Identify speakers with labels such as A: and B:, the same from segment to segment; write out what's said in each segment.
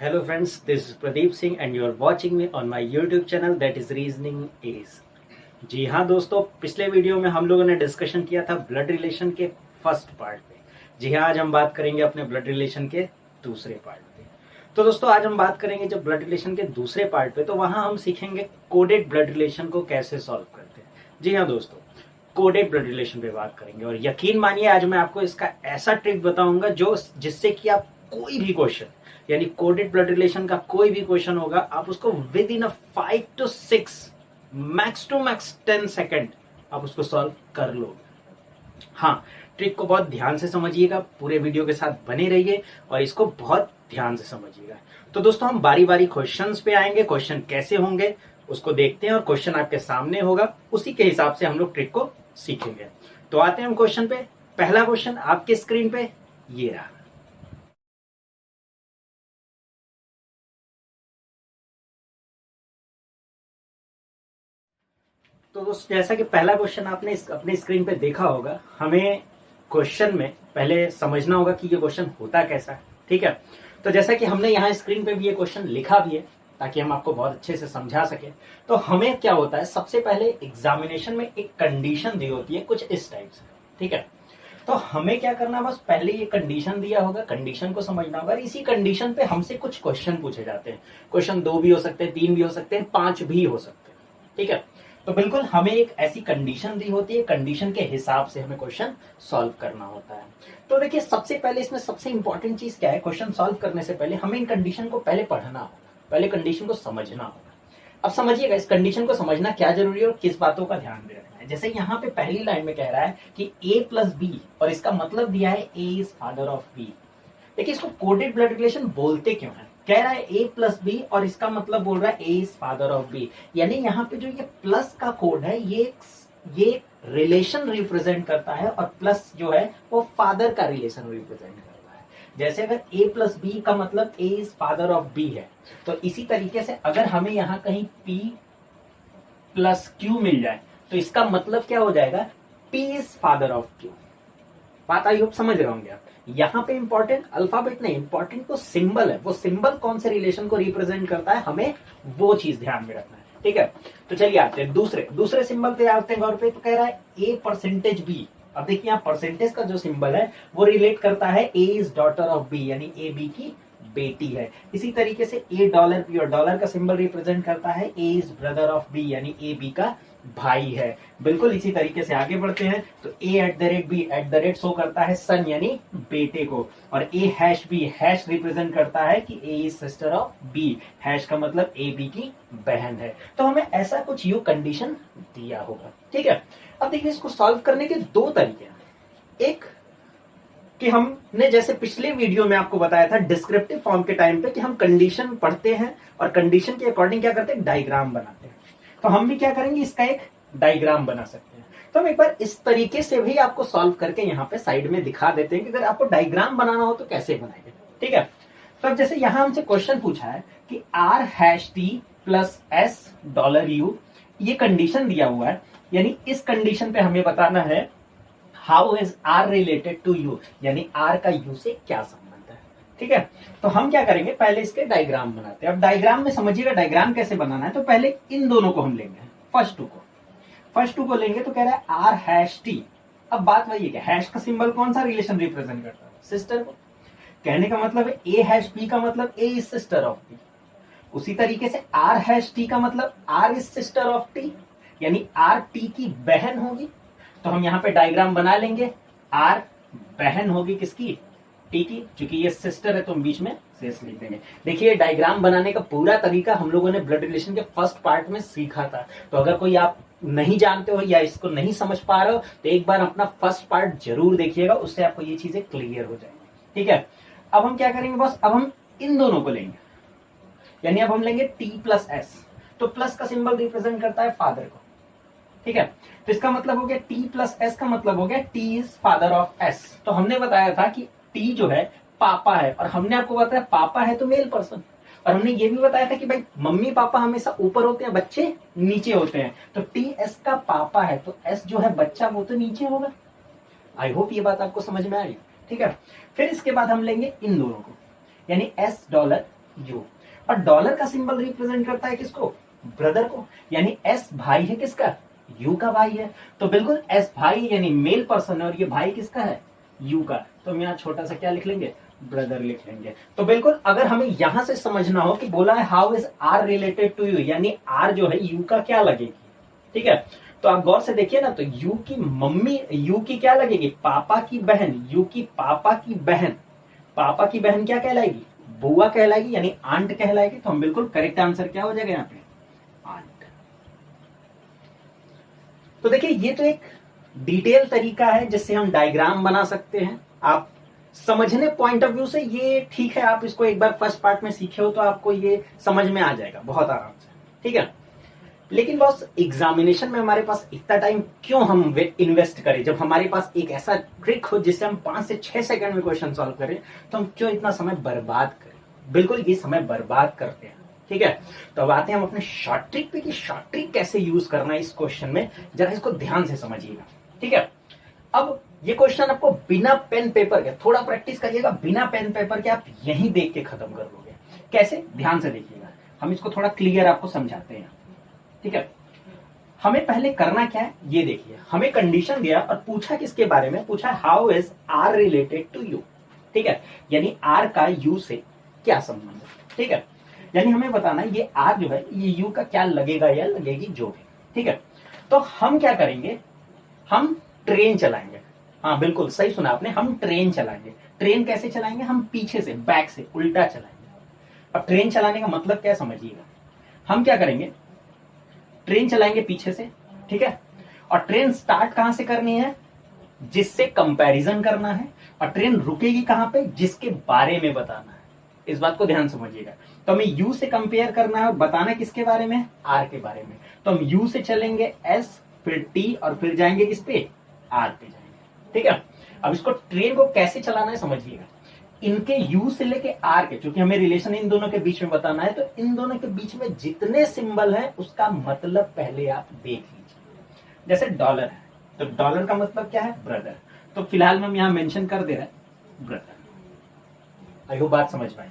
A: Hello friends, this is Pradeep Singh and you are watching me on my YouTube channel that is Reasoning Is। जी हाँ दोस्तों, पिछले video में हम लोगों ने डिस्कशन किया था ब्लड रिलेशन के फर्स्ट पार्ट पे। जी हाँ, आज हम बात करेंगे अपने ब्लड रिलेशन के दूसरे पार्ट पे। तो दोस्तों आज हम बात करेंगे जब ब्लड रिलेशन के दूसरे पार्ट पे, तो वहां हम सीखेंगे कोडेड ब्लड रिलेशन को कैसे सॉल्व करते हैं। जी हाँ दोस्तों, कोडेड ब्लड रिलेशन पे बात करेंगे और यकीन मानिए आज मैं आपको इसका ऐसा ट्रिक बताऊंगा जो जिससे कि आप कोई भी क्वेश्चन यानी कोडेड ब्लड रिलेशन का कोई भी क्वेश्चन होगा आप उसको within 5 to 6 max to max 10 second आप उसको सॉल्व कर लोगे। हाँ, ट्रिक को बहुत ध्यान से समझिएगा, पूरे वीडियो के साथ बने रहिए और इसको बहुत ध्यान से समझिएगा। तो दोस्तों हम बारी बारी क्वेश्चंस पे आएंगे, क्वेश्चन कैसे होंगे उसको देखते हैं और क्वेश्चन आपके सामने होगा, उसी के हिसाब से हम लोग ट्रिक को सीखेंगे। तो आते हैं हम क्वेश्चन पे। पहला क्वेश्चन आपके स्क्रीन पे ये रहा। तो दोस्तों जैसा कि पहला क्वेश्चन आपने अपने स्क्रीन पे देखा होगा, हमें क्वेश्चन में पहले समझना होगा कि ये क्वेश्चन होता कैसा है। ठीक है, तो जैसा कि हमने यहाँ स्क्रीन पे भी ये क्वेश्चन लिखा भी है ताकि हम आपको बहुत अच्छे से समझा सके। तो हमें क्या होता है, सबसे पहले एग्जामिनेशन में एक कंडीशन दी होती है कुछ इस टाइप से। ठीक है, तो हमें क्या करना, बस पहले ये कंडीशन दिया होगा, कंडीशन को समझना होगा। इसी कंडीशन पे हमसे कुछ क्वेश्चन पूछे जाते हैं। क्वेश्चन 2 भी हो सकते हैं, 3 भी हो सकते हैं, 5 भी हो सकते हैं। ठीक है, तो बिल्कुल हमें एक ऐसी कंडीशन दी होती है, कंडीशन के हिसाब से हमें क्वेश्चन सॉल्व करना होता है। तो देखिए सबसे पहले इसमें सबसे इंपॉर्टेंट चीज क्या है, क्वेश्चन सॉल्व करने से पहले हमें इन कंडीशन को पहले पढ़ना होगा, पहले कंडीशन को समझना होगा। अब समझिएगा इस कंडीशन को समझना क्या जरूरी है और किस बातों का ध्यान में रखना है। जैसे यहाँ पे पहली लाइन में कह रहा है कि a प्लस बी और इसका मतलब दिया है a is father of b। देखिए इसको कोडेड ब्लड रिलेशन बोलते क्यों है, कह रहा है a प्लस बी और इसका मतलब बोल रहा है a is father of b। यानी यहाँ पे जो ये प्लस का कोड है ये रिलेशन रिप्रेजेंट करता है और प्लस जो है वो फादर का रिलेशन रिप्रेजेंट करता है। जैसे अगर a प्लस बी का मतलब a is father of b है, तो इसी तरीके से अगर हमें यहाँ कहीं p प्लस q मिल जाए तो इसका मतलब क्या हो जाएगा, p is father of q। बात आई होप समझ रहे होंगे आप। यहाँ पे इंपॉर्टेंट अल्फाबेट नहीं, इंपॉर्टेंट वो सिंबल है, वो सिंबल कौन से रिलेशन को रिप्रेजेंट करता है हमें वो चीज ध्यान में रखना है। ठीक है, तो चलिए आते हैं दूसरे सिंबल पे आते हैं गौर पे। तो कह रहा है a परसेंटेज b। अब देखिए यहाँ परसेंटेज का जो सिंबल है वो रिलेट करता है a is daughter of b, यानी a b की बेटी है। इसी तरीके से a डॉलर b और डॉलर का सिंबल रिप्रेजेंट करता है a is brother of b, यानी a b का भाई है। बिल्कुल इसी तरीके से आगे बढ़ते हैं तो a@b शो करता है सन यानी बेटे को, और a#b हैश रिप्रेजेंट करता है कि a is sister of b, hash का मतलब a b की बहन है। तो हमें ऐसा कुछ यू कंडीशन दिया होगा। ठीक है, अब देखिए इसको सॉल्व करने के दो तरीके हैं। एक कि हमने जैसे पिछले वीडियो में आपको बताया था डिस्क्रिप्टिव फॉर्म के टाइम पे कि हम कंडीशन पढ़ते हैं और कंडीशन के अकॉर्डिंग क्या करते हैं, डायग्राम बनाते हैं। तो हम भी क्या करेंगे, इसका एक डायग्राम बना सकते हैं। तो हम एक बार इस तरीके से भी आपको सॉल्व करके यहाँ पे साइड में दिखा देते हैं कि अगर आपको डायग्राम बनाना हो तो कैसे बनाएंगे। ठीक है, तो अब जैसे यहाँ हमसे क्वेश्चन पूछा है कि r#t प्लस $s, ये कंडीशन दिया हुआ है, यानी इस कंडीशन पे हमें बताना है how is r related to u, यानी r का u से क्या संबंध है। ठीक है, तो हम क्या करेंगे, पहले इसके डायग्राम बनाते हैं। अब डायग्राम में समझिएगा डायग्राम कैसे बनाना है। तो पहले इन दोनों को हम लेंगे, फर्स्ट टू को लेंगे। तो कह रहा है r#t। अब बात वही है कि हैश का सिंबल कौन सा रिलेशन रिप्रेजेंट करता है, सिस्टर को। कहने का मतलब है a#b का मतलब a is sister of b। उसी तरीके से r#t का मतलब r is sister of t, यानी r t की बहन होगी। तो हम यहाँ पे डायग्राम बना लेंगे, r बहन होगी किसकी, t की, क्योंकि ये सिस्टर है तो हम बीच में शेष लिख देंगे। देखिए डायग्राम बनाने का पूरा तरीका हम लोगों ने ब्लड रिलेशन के फर्स्ट पार्ट में सीखा था। तो अगर कोई आप नहीं जानते हो या इसको नहीं समझ पा रहे हो तो एक बार अपना फर्स्ट पार्ट जरूर देखिएगा, उससे आपको ये चीजें क्लियर हो जाएंगी। ठीक है, अब हम क्या करेंगे बॉस, अब हम इन दोनों को लेंगे, यानी अब हम लेंगे t प्लस s। तो प्लस का सिंबल रिप्रेजेंट करता है फादर को। ठीक है, तो इसका मतलब हो गया t प्लस s का मतलब हो गया t is father of s। तो हमने बताया था कि t जो है पापा है, और हमने आपको बताया पापा है तो मेल पर्सन, और हमने ये भी बताया था कि भाई मम्मी पापा हमेशा ऊपर होते हैं, बच्चे नीचे होते हैं। तो टी एस का पापा है तो एस जो है बच्चा वो तो नीचे होगा। आई होप ये बात आपको समझ में आ रही। ठीक है, फिर इसके बाद हम लेंगे इन दोनों को, यानी $s यू। और डॉलर का सिंबल रिप्रेजेंट करता है किसको? ब्रदर को। यानी एस भाई है किसका? यू का भाई है। तो बिल्कुल एस भाई यानी मेल पर्सन है और ये भाई किसका है? यू का। तो हम यहाँ छोटा सा क्या लिख लेंगे? ब्रदर लिख लेंगे। तो बिल्कुल अगर हमें यहां से समझना हो कि बोला है how is R related to U, यानी आर जो है यू का क्या लगेगी, ठीक है। तो आप गौर से देखिए ना, तो यू की मम्मी, यू की क्या लगेगी? पापा की बहन। यू की पापा की बहन, पापा की बहन क्या कहलाएगी? बुआ कहलाएगी, यानी आंट कहलाएगी। तो हम बिल्कुल करेक्ट आंसर क्या हो जाएगा यहाँ पे? आंट। तो देखिए ये तो एक डिटेल तरीका है जिससे हम डायग्राम बना सकते हैं। आप समझने पॉइंट ऑफ व्यू से ये ठीक है, आप इसको एक बार फर्स्ट पार्ट में सीखे हो तो आपको ये समझ में आ जाएगा बहुत आराम से, ठीक है। लेकिन बॉस एग्जामिनेशन में हमारे पास इतना टाइम क्यों हम इन्वेस्ट करें, जब हमारे पास एक ऐसा ट्रिक हो जिससे हम 5 से 6 सेकंड में क्वेश्चन सॉल्व करें, तो हम क्यों इतना समय बर्बाद करें? बिल्कुल ये समय बर्बाद करते हैं, ठीक है। तो अब आते हैं हम अपने शॉर्ट ट्रिक पे कि शॉर्ट ट्रिक कैसे यूज करना है इस क्वेश्चन में, जरा इसको ध्यान से समझिएगा, ठीक है। अब ये क्वेश्चन आपको बिना पेन पेपर के, थोड़ा प्रैक्टिस करिएगा, बिना पेन पेपर के आप यहीं देख के खत्म कर लोगे। कैसे? ध्यान से देखिएगा, हम इसको थोड़ा क्लियर आपको समझाते हैं, ठीक है। हमें पहले करना क्या है ये देखिए। हमें कंडीशन दिया और पूछा किसके बारे में? पूछा how is R related to U, ठीक है। यानी आर का यू से क्या संबंध है, ठीक है। यानी हमें बताना है ये आर जो है ये यू का क्या लगेगा या लगेगी जो भी, ठीक है। तो हम क्या करेंगे? हम ट्रेन चलाएंगे। हाँ बिल्कुल सही सुना आपने, हम ट्रेन चलाएंगे। ट्रेन कैसे चलाएंगे? हम पीछे से, बैक से, उल्टा चलाएंगे। अब ट्रेन चलाने का मतलब क्या समझिएगा। हम क्या करेंगे? ट्रेन चलाएंगे पीछे से, ठीक है। और ट्रेन स्टार्ट कहां से करनी है? जिससे कंपैरिजन करना है। और ट्रेन रुकेगी कहां पे? जिसके बारे में बताना है। इस बात को ध्यान समझिएगा। तो हमें यू से कंपेयर करना है और बताना किसके बारे में? आर के बारे में। तो हम यू से चलेंगे एस, फिर टी और फिर जाएंगे किस पे? आर पे जाएंगे, ठीक है। अब इसको ट्रेन को कैसे चलाना है समझिएगा। इनके यू से लेके आर के, क्योंकि हमें रिलेशन इन दोनों के बीच में बताना है, तो इन दोनों के बीच में जितने सिंबल हैं उसका मतलब पहले आप देख लीजिए। जैसे डॉलर है, तो डॉलर का मतलब क्या है? ब्रदर। तो फिलहाल में हम यहां मेंशन कर दे रहे हैं ब्रदर। आई होप बात समझ पाए।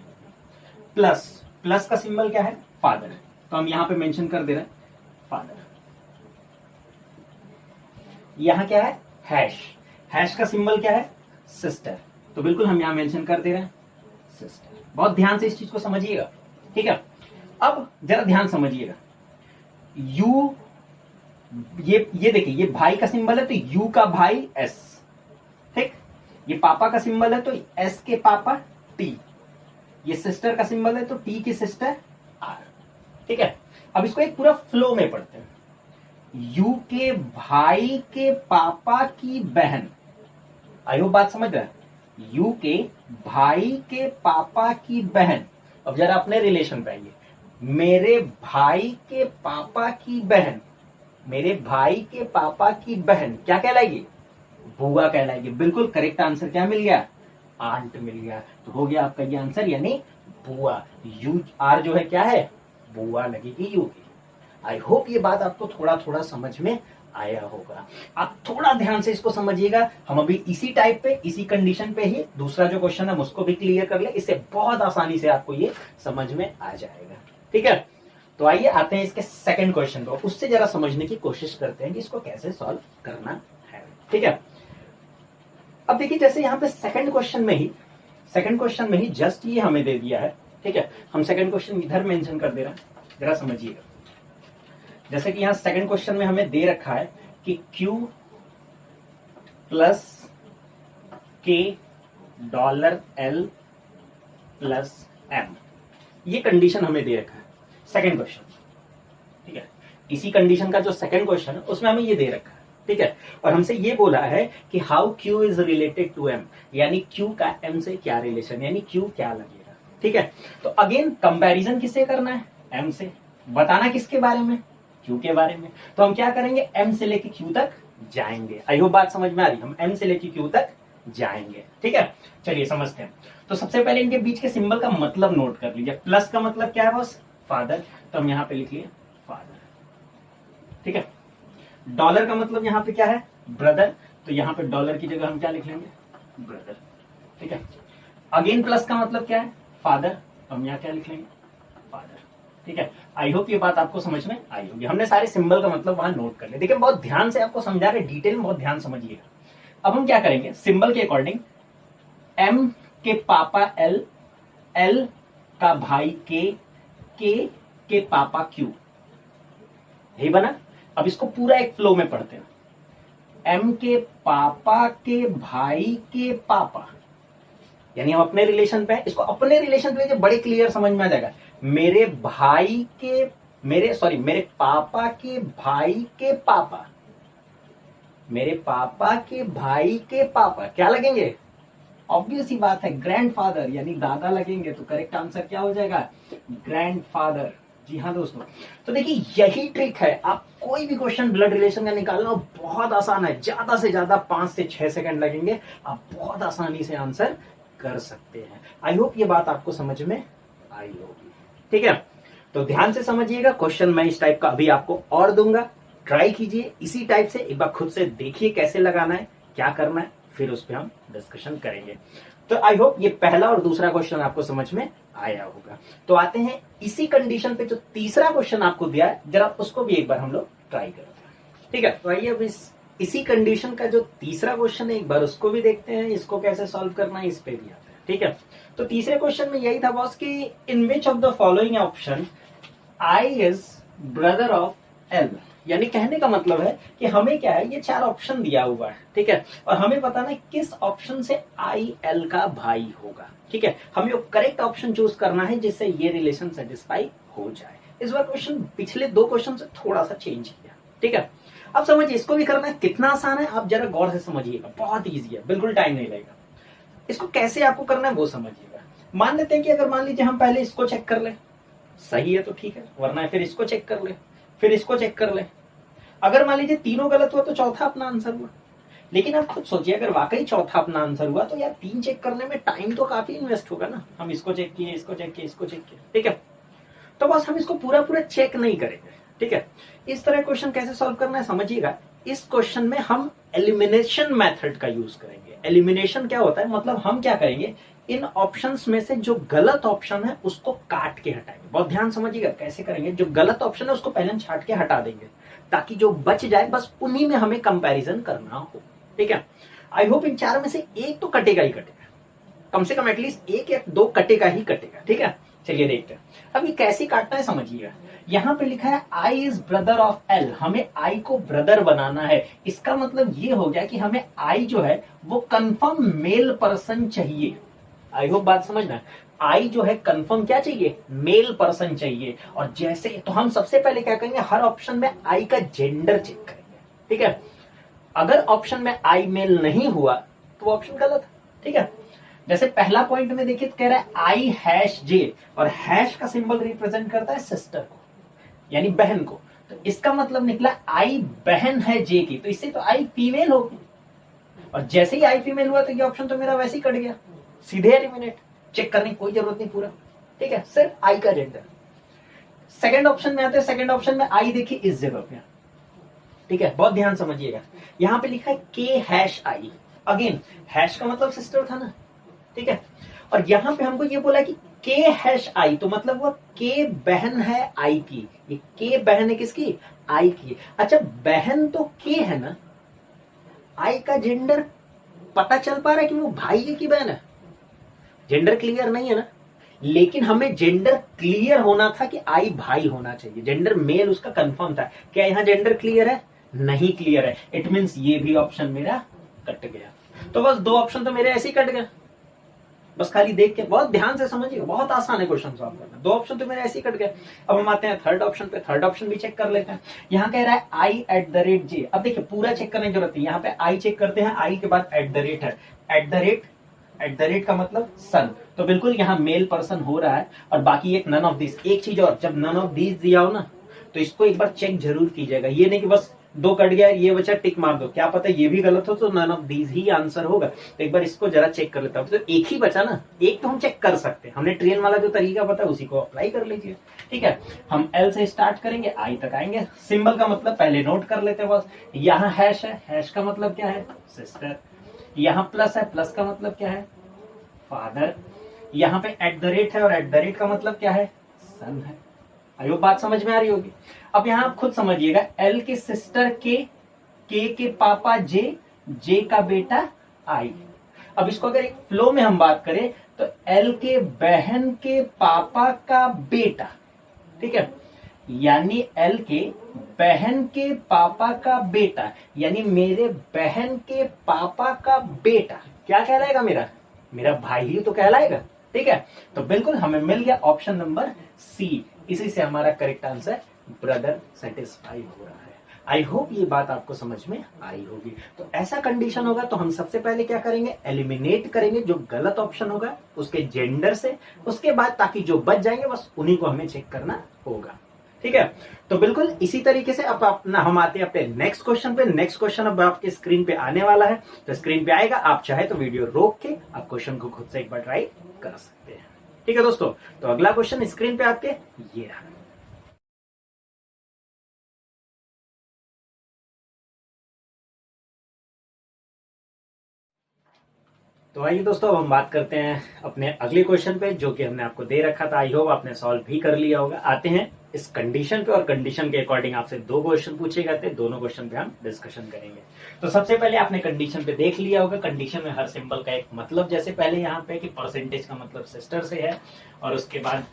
A: प्लस, प्लस का सिंबल क्या है? फादर। तो हम यहां पे मेंशन कर दे रहे हैं फादर। यहां क्या है? हैश। हैश का सिंबल क्या है? सिस्टर। तो बिल्कुल हम यहां मेंशन कर दे रहे हैं सिस्टर। बहुत ध्यान से इस चीज को समझिएगा, ठीक है। अब जरा ध्यान समझिएगा, यू, ये देखिए, ये भाई का सिंबल है तो यू का भाई एस, ठीक। ये पापा का सिंबल है तो एस के पापा टी। ये सिस्टर का सिंबल है तो टी की सिस्टर आर, ठीक है। अब इसको एक पूरा फ्लो में पढ़ते हैं। यू के भाई के पापा की बहन। आई होप बात समझ रहा है। यू के भाई के पापा की बहन। अब जरा अपने रिलेशन पे आइए। मेरे भाई के पापा की बहन, मेरे भाई के पापा की बहन क्या कहलाएगी? बुआ कहलाएगी। बिल्कुल करेक्ट आंसर क्या मिल गया? आंट मिल गया। तो हो गया आपका ये आंसर, यानी बुआ। यू आर जो है क्या है? बुआ लगेगी यू की। आई होप ये बात आपको थोड़ा थोड़ा समझ में आया होगा। आप थोड़ा ध्यान से इसको समझिएगा। हम अभी इसी टाइप पे, इसी कंडीशन पे ही दूसरा जो क्वेश्चन है उसको भी क्लियर कर ले। इससे बहुत आसानी से आपको ये समझ में आ जाएगा, ठीक है। तो आइए आते हैं इसके सेकंड क्वेश्चन को, उससे जरा समझने की कोशिश करते हैं कि इसको कैसे सॉल्व करना है, ठीक है। अब देखिए जैसे यहाँ पे सेकंड क्वेश्चन में ही जस्ट ये हमें दे दिया है, ठीक है। हम सेकंड क्वेश्चन इधर मेंशन कर दे रहे हैं, जरा समझिएगा। जैसे कि यहां सेकंड क्वेश्चन में हमें दे रखा है कि Q plus K dollar L plus M, ये कंडीशन हमें दे रखा है सेकंड क्वेश्चन, ठीक है। इसी कंडीशन का जो सेकंड क्वेश्चन है उसमें हमें ये दे रखा है, ठीक है। और हमसे ये बोला है कि how Q is related to M, यानी Q का M से क्या रिलेशन, यानी Q क्या लगेगा, ठीक है। तो अगेन कंपैरिजन किससे करना है? M से। बताना किसके बारे में? Q के बारे में। तो हम क्या करेंगे? M से लेके Q तक जाएंगे। आई होप बात समझ में आ रही। हम M से लेके Q तक जाएंगे, ठीक है। चलिए समझते हैं। तो सबसे पहले इनके बीच के सिंबल का मतलब नोट कर लीजिए। प्लस का मतलब क्या है बॉस? फादर। तो हम यहाँ पे लिख लिए फादर, ठीक है। डॉलर का मतलब यहाँ पे क्या है? ब्रदर। तो यहाँ पे डॉलर की जगह हम क्या लिख लेंगे? ब्रदर, ठीक है। अगेन प्लस का मतलब क्या है? फादर। हम यहाँ क्या लिख लेंगे, फादर। ठीक है, आई होप ये बात आपको समझ में आई होगी। हमने सारे सिंबल का मतलब वहां नोट कर लिया। देखिए बहुत ध्यान से आपको समझा रहे, डिटेल में बहुत ध्यान समझिएगा। अब हम क्या करेंगे, सिंबल के अकॉर्डिंग एम के पापा एल, एल का भाई के पापा क्यू, यही बना। अब इसको पूरा एक फ्लो में पढ़ते हैं। एम के पापा के भाई के पापा, यानी हम अपने रिलेशन पे, इसको अपने रिलेशन पे बड़े क्लियर समझ में आ जाएगा। मेरे भाई के, मेरे पापा के भाई के पापा, मेरे पापा के भाई के पापा क्या लगेंगे, ऑब्वियस ही बात है ग्रैंडफादर यानी दादा लगेंगे। तो करेक्ट आंसर क्या हो जाएगा, ग्रैंडफादर। जी हाँ दोस्तों, तो देखिए यही ट्रिक है। आप कोई भी क्वेश्चन ब्लड रिलेशन का निकालना बहुत आसान है, ज्यादा से ज्यादा 5 से 6 सेकंड लगेंगे, आप बहुत आसानी से आंसर कर सकते हैं। आई होप ये बात आपको समझ में आई होगी। ठीक है, तो ध्यान से समझिएगा। क्वेश्चन मैं इस टाइप का अभी आपको और दूंगा, ट्राई कीजिए इसी टाइप से, एक बार खुद से देखिए कैसे लगाना है, क्या करना है, फिर उस पर हम डिस्कशन करेंगे। तो आई होप ये पहला और दूसरा क्वेश्चन आपको समझ में आया होगा। तो आते हैं इसी कंडीशन पे जो तीसरा क्वेश्चन आपको दिया है, जरा उसको भी एक बार हम लोग ट्राई करते हैं। ठीक है, तो आइए अब इसी कंडीशन का जो तीसरा क्वेश्चन है एक बार उसको भी देखते हैं, इसको कैसे सॉल्व करना है इस पे भी आते हैं। ठीक है, तो तीसरे क्वेश्चन में यही था बॉस कि in which of the following option I is brother of L, यानी कहने का मतलब है कि हमें क्या है, ये 4 ऑप्शन दिया हुआ है। ठीक है, और हमें बताना है किस ऑप्शन से आई एल का भाई होगा। ठीक है, हमें करेक्ट ऑप्शन चूज करना है जिससे ये रिलेशन सेटिस्फाई हो जाए। इस बार क्वेश्चन पिछले 2 क्वेश्चन से थोड़ा सा चेंज किया। ठीक है, अब समझिए इसको भी करना है, कितना आसान है आप जरा गौर से समझिएगा, बहुत ईजी है, बिल्कुल टाइम नहीं लगेगा। इसको कैसे आपको करना है वो समझिएगा। मान लेते हैं कि अगर मान लीजिए हम पहले इसको चेक कर ले, सही है तो ठीक है, वरना फिर इसको चेक कर ले, फिर इसको चेक कर ले। अगर मान लीजिए तीनों गलत हुआ तो चौथा अपना आंसर हुआ। लेकिन आप खुद सोचिए अगर वाकई चौथा अपना आंसर हुआ तो यार 3 चेक करने में टाइम तो काफी इन्वेस्ट होगा ना। हम इसको चेक किए, इसको चेक किए, इसको चेक किए। ठीक है, तो बस हम इसको पूरा पूरा चेक नहीं करेंगे। ठीक है, इस तरह क्वेश्चन कैसे सॉल्व करना है समझिएगा। इस क्वेश्चन में हम एलिमिनेशन मेथड का यूज करेंगे। एलिमिनेशन क्या होता है, मतलब हम क्या करेंगे, इन ऑप्शंस में से जो गलत ऑप्शन है उसको काट के हटाएंगे। बहुत ध्यान समझिएगा कैसे करेंगे, जो गलत ऑप्शन है उसको पहले हम छाट के हटा देंगे ताकि जो बच जाए बस उन्हीं में हमें कंपैरिजन करना हो। ठीक है, आई होप इन 4 में से एक तो कटेगा ही कटेगा, कम से कम एटलीस्ट 1 या 2 कटेगा ही कटेगा। ठीक है, चलिए देखते हैं अब ये कैसे काटना है समझिएगा। यहाँ पे लिखा है आई इज ब्रदर ऑफ एल, हमें आई को ब्रदर बनाना है। इसका मतलब ये हो गया कि हमें आई जो है वो कंफर्म मेल पर्सन चाहिए। आई होप बात समझना, आई जो है कंफर्म क्या चाहिए, मेल पर्सन चाहिए। और जैसे तो हम सबसे पहले क्या करेंगे, हर ऑप्शन में आई का जेंडर चेक करेंगे। ठीक है, अगर ऑप्शन में आई मेल नहीं हुआ तो ऑप्शन गलत है। ठीक है, जैसे पहला पॉइंट में देखिए कह रहा है आई हैश जे, और हैश का सिंबल रिप्रेजेंट करता है सिस्टर को यानी बहन को। तो इसका मतलब निकला आई बहन है जे की, तो इससे तो आई फीमेल होगी। और जैसे ही आई फीमेल हुआ तो ये ऑप्शन तो मेरा वैसे ही कट गया, सीधे एलिमिनेट, चेक करने की कोई जरूरत नहीं पूरा। ठीक है, सिर्फ आई का जेंडर। सेकंड ऑप्शन में आते हैं, सेकंड ऑप्शन में आई देखिए इस जगह पे। ठीक है, बहुत ध्यान समझिएगा, यहां पे लिखा है के हैश आई, अगेन हैश का मतलब सिस्टर था ना। ठीक है, और यहां पे हमको ये बोला कि के हैश आई, तो मतलब वो के बहन है आई की। ये के बहन है किसकी, आई की। अच्छा बहन तो के है ना, आई का जेंडर पता चल पा रहा है कि वो भाई है कि बहन है, जेंडर क्लियर नहीं है ना। लेकिन हमें जेंडर क्लियर होना था कि आई भाई होना चाहिए, जेंडर मेल उसका कंफर्म था। क्या यहाँ जेंडर क्लियर है, नहीं क्लियर है। इट मींस ये भी ऑप्शन मेरा कट गया। तो बस 2 ऑप्शन तो मेरे ऐसे ही कट गए, बस खाली देख के बहुत ध्यान से समझिए, बहुत आसान है क्वेश्चन सॉल्व करना। 2 ऑप्शन तो मेरे ऐसे ही कट गए। अब हम आते हैं थर्ड ऑप्शन पे, थर्ड ऑप्शन भी चेक कर लेते हैं। यहाँ कह रहा है आई @ जे, अब देखिए पूरा चेक करने की जरूरत है। यहाँ पे आई चेक करते हैं, आई के बाद @ है, @ का मतलब सन, तो बिल्कुल यहाँ मेल पर्सन हो रहा है। और बाकी एक नन ऑफ दिस। एक चीज और, जब नन ऑफ दिस दिया हो ना तो इसको एक बार चेक जरूर कीजिएगा। ये नहीं कि बस 2 कट गया ये बचा टिक मार दो, क्या पता ये भी गलत हो तो नन ऑफ दीज ही आंसर होगा। तो एक बार इसको जरा चेक कर लेता हूं। तो एक ही बचा ना, एक तो हम चेक कर सकते हैं, हमने ट्रेन वाला जो तरीका पता है उसी को अप्लाई कर लीजिए। ठीक है, हम एल से स्टार्ट करेंगे, आई तक आएंगे। सिंबल का मतलब पहले नोट कर लेते हैं बस। यहाँ हैश है, हैश का मतलब क्या है, सिस्टर। यहाँ प्लस है, प्लस का मतलब क्या है, फादर। यहाँ पे एट द रेट है और एट द रेट का मतलब क्या है, सन है। आयो बात समझ में आ रही होगी। अब यहाँ आप खुद समझिएगा, एल के सिस्टर के पापा जे का बेटा आई। अब इसको अगर एक फ्लो में हम बात करें तो एल के बहन के पापा का बेटा, ठीक है, यानी एल के बहन के पापा का बेटा, यानी मेरे बहन के पापा का बेटा क्या कहलाएगा, मेरा भाई ही तो कहलाएगा। ठीक है, तो बिल्कुल हमें मिल गया ऑप्शन नंबर सी। इसी से हमारा करेक्ट आंसर ब्रदर सेटिस्फाई हो रहा है। आई होप ये बात आपको समझ में आई होगी। तो ऐसा कंडीशन होगा तो हम सबसे पहले क्या करेंगे, एलिमिनेट करेंगे जो गलत ऑप्शन होगा उसके जेंडर से, उसके बाद ताकि जो बच जाएंगे बस उन्हीं को हमें चेक करना होगा। ठीक है, तो बिल्कुल इसी तरीके से अब अपना हम आते हैं अपने नेक्स्ट क्वेश्चन पे। नेक्स्ट क्वेश्चन अब आपके स्क्रीन पे आने वाला है, तो स्क्रीन पे आएगा, आप चाहे तो वीडियो रोक के आप क्वेश्चन को खुद से एक बार ट्राई कर सकते हैं। ठीक है दोस्तों, तो अगला क्वेश्चन स्क्रीन पे आपके ये रहा। तो आइए दोस्तों, अब हम बात करते हैं अपने अगले क्वेश्चन पे जो कि हमने आपको दे रखा था। आई होप आपने सॉल्व भी कर लिया होगा। आते हैं इस कंडीशन पे और कंडीशन के अकॉर्डिंग आपसे 2 क्वेश्चन पूछे गए थे, दोनों क्वेश्चन पे हम डिस्कशन करेंगे। तो सबसे पहले आपने कंडीशन पे देख लिया होगा, कंडीशन में हर सिंबल का एक मतलब, जैसे पहले यहाँ पे कि परसेंटेज का मतलब सिस्टर से है, और उसके बाद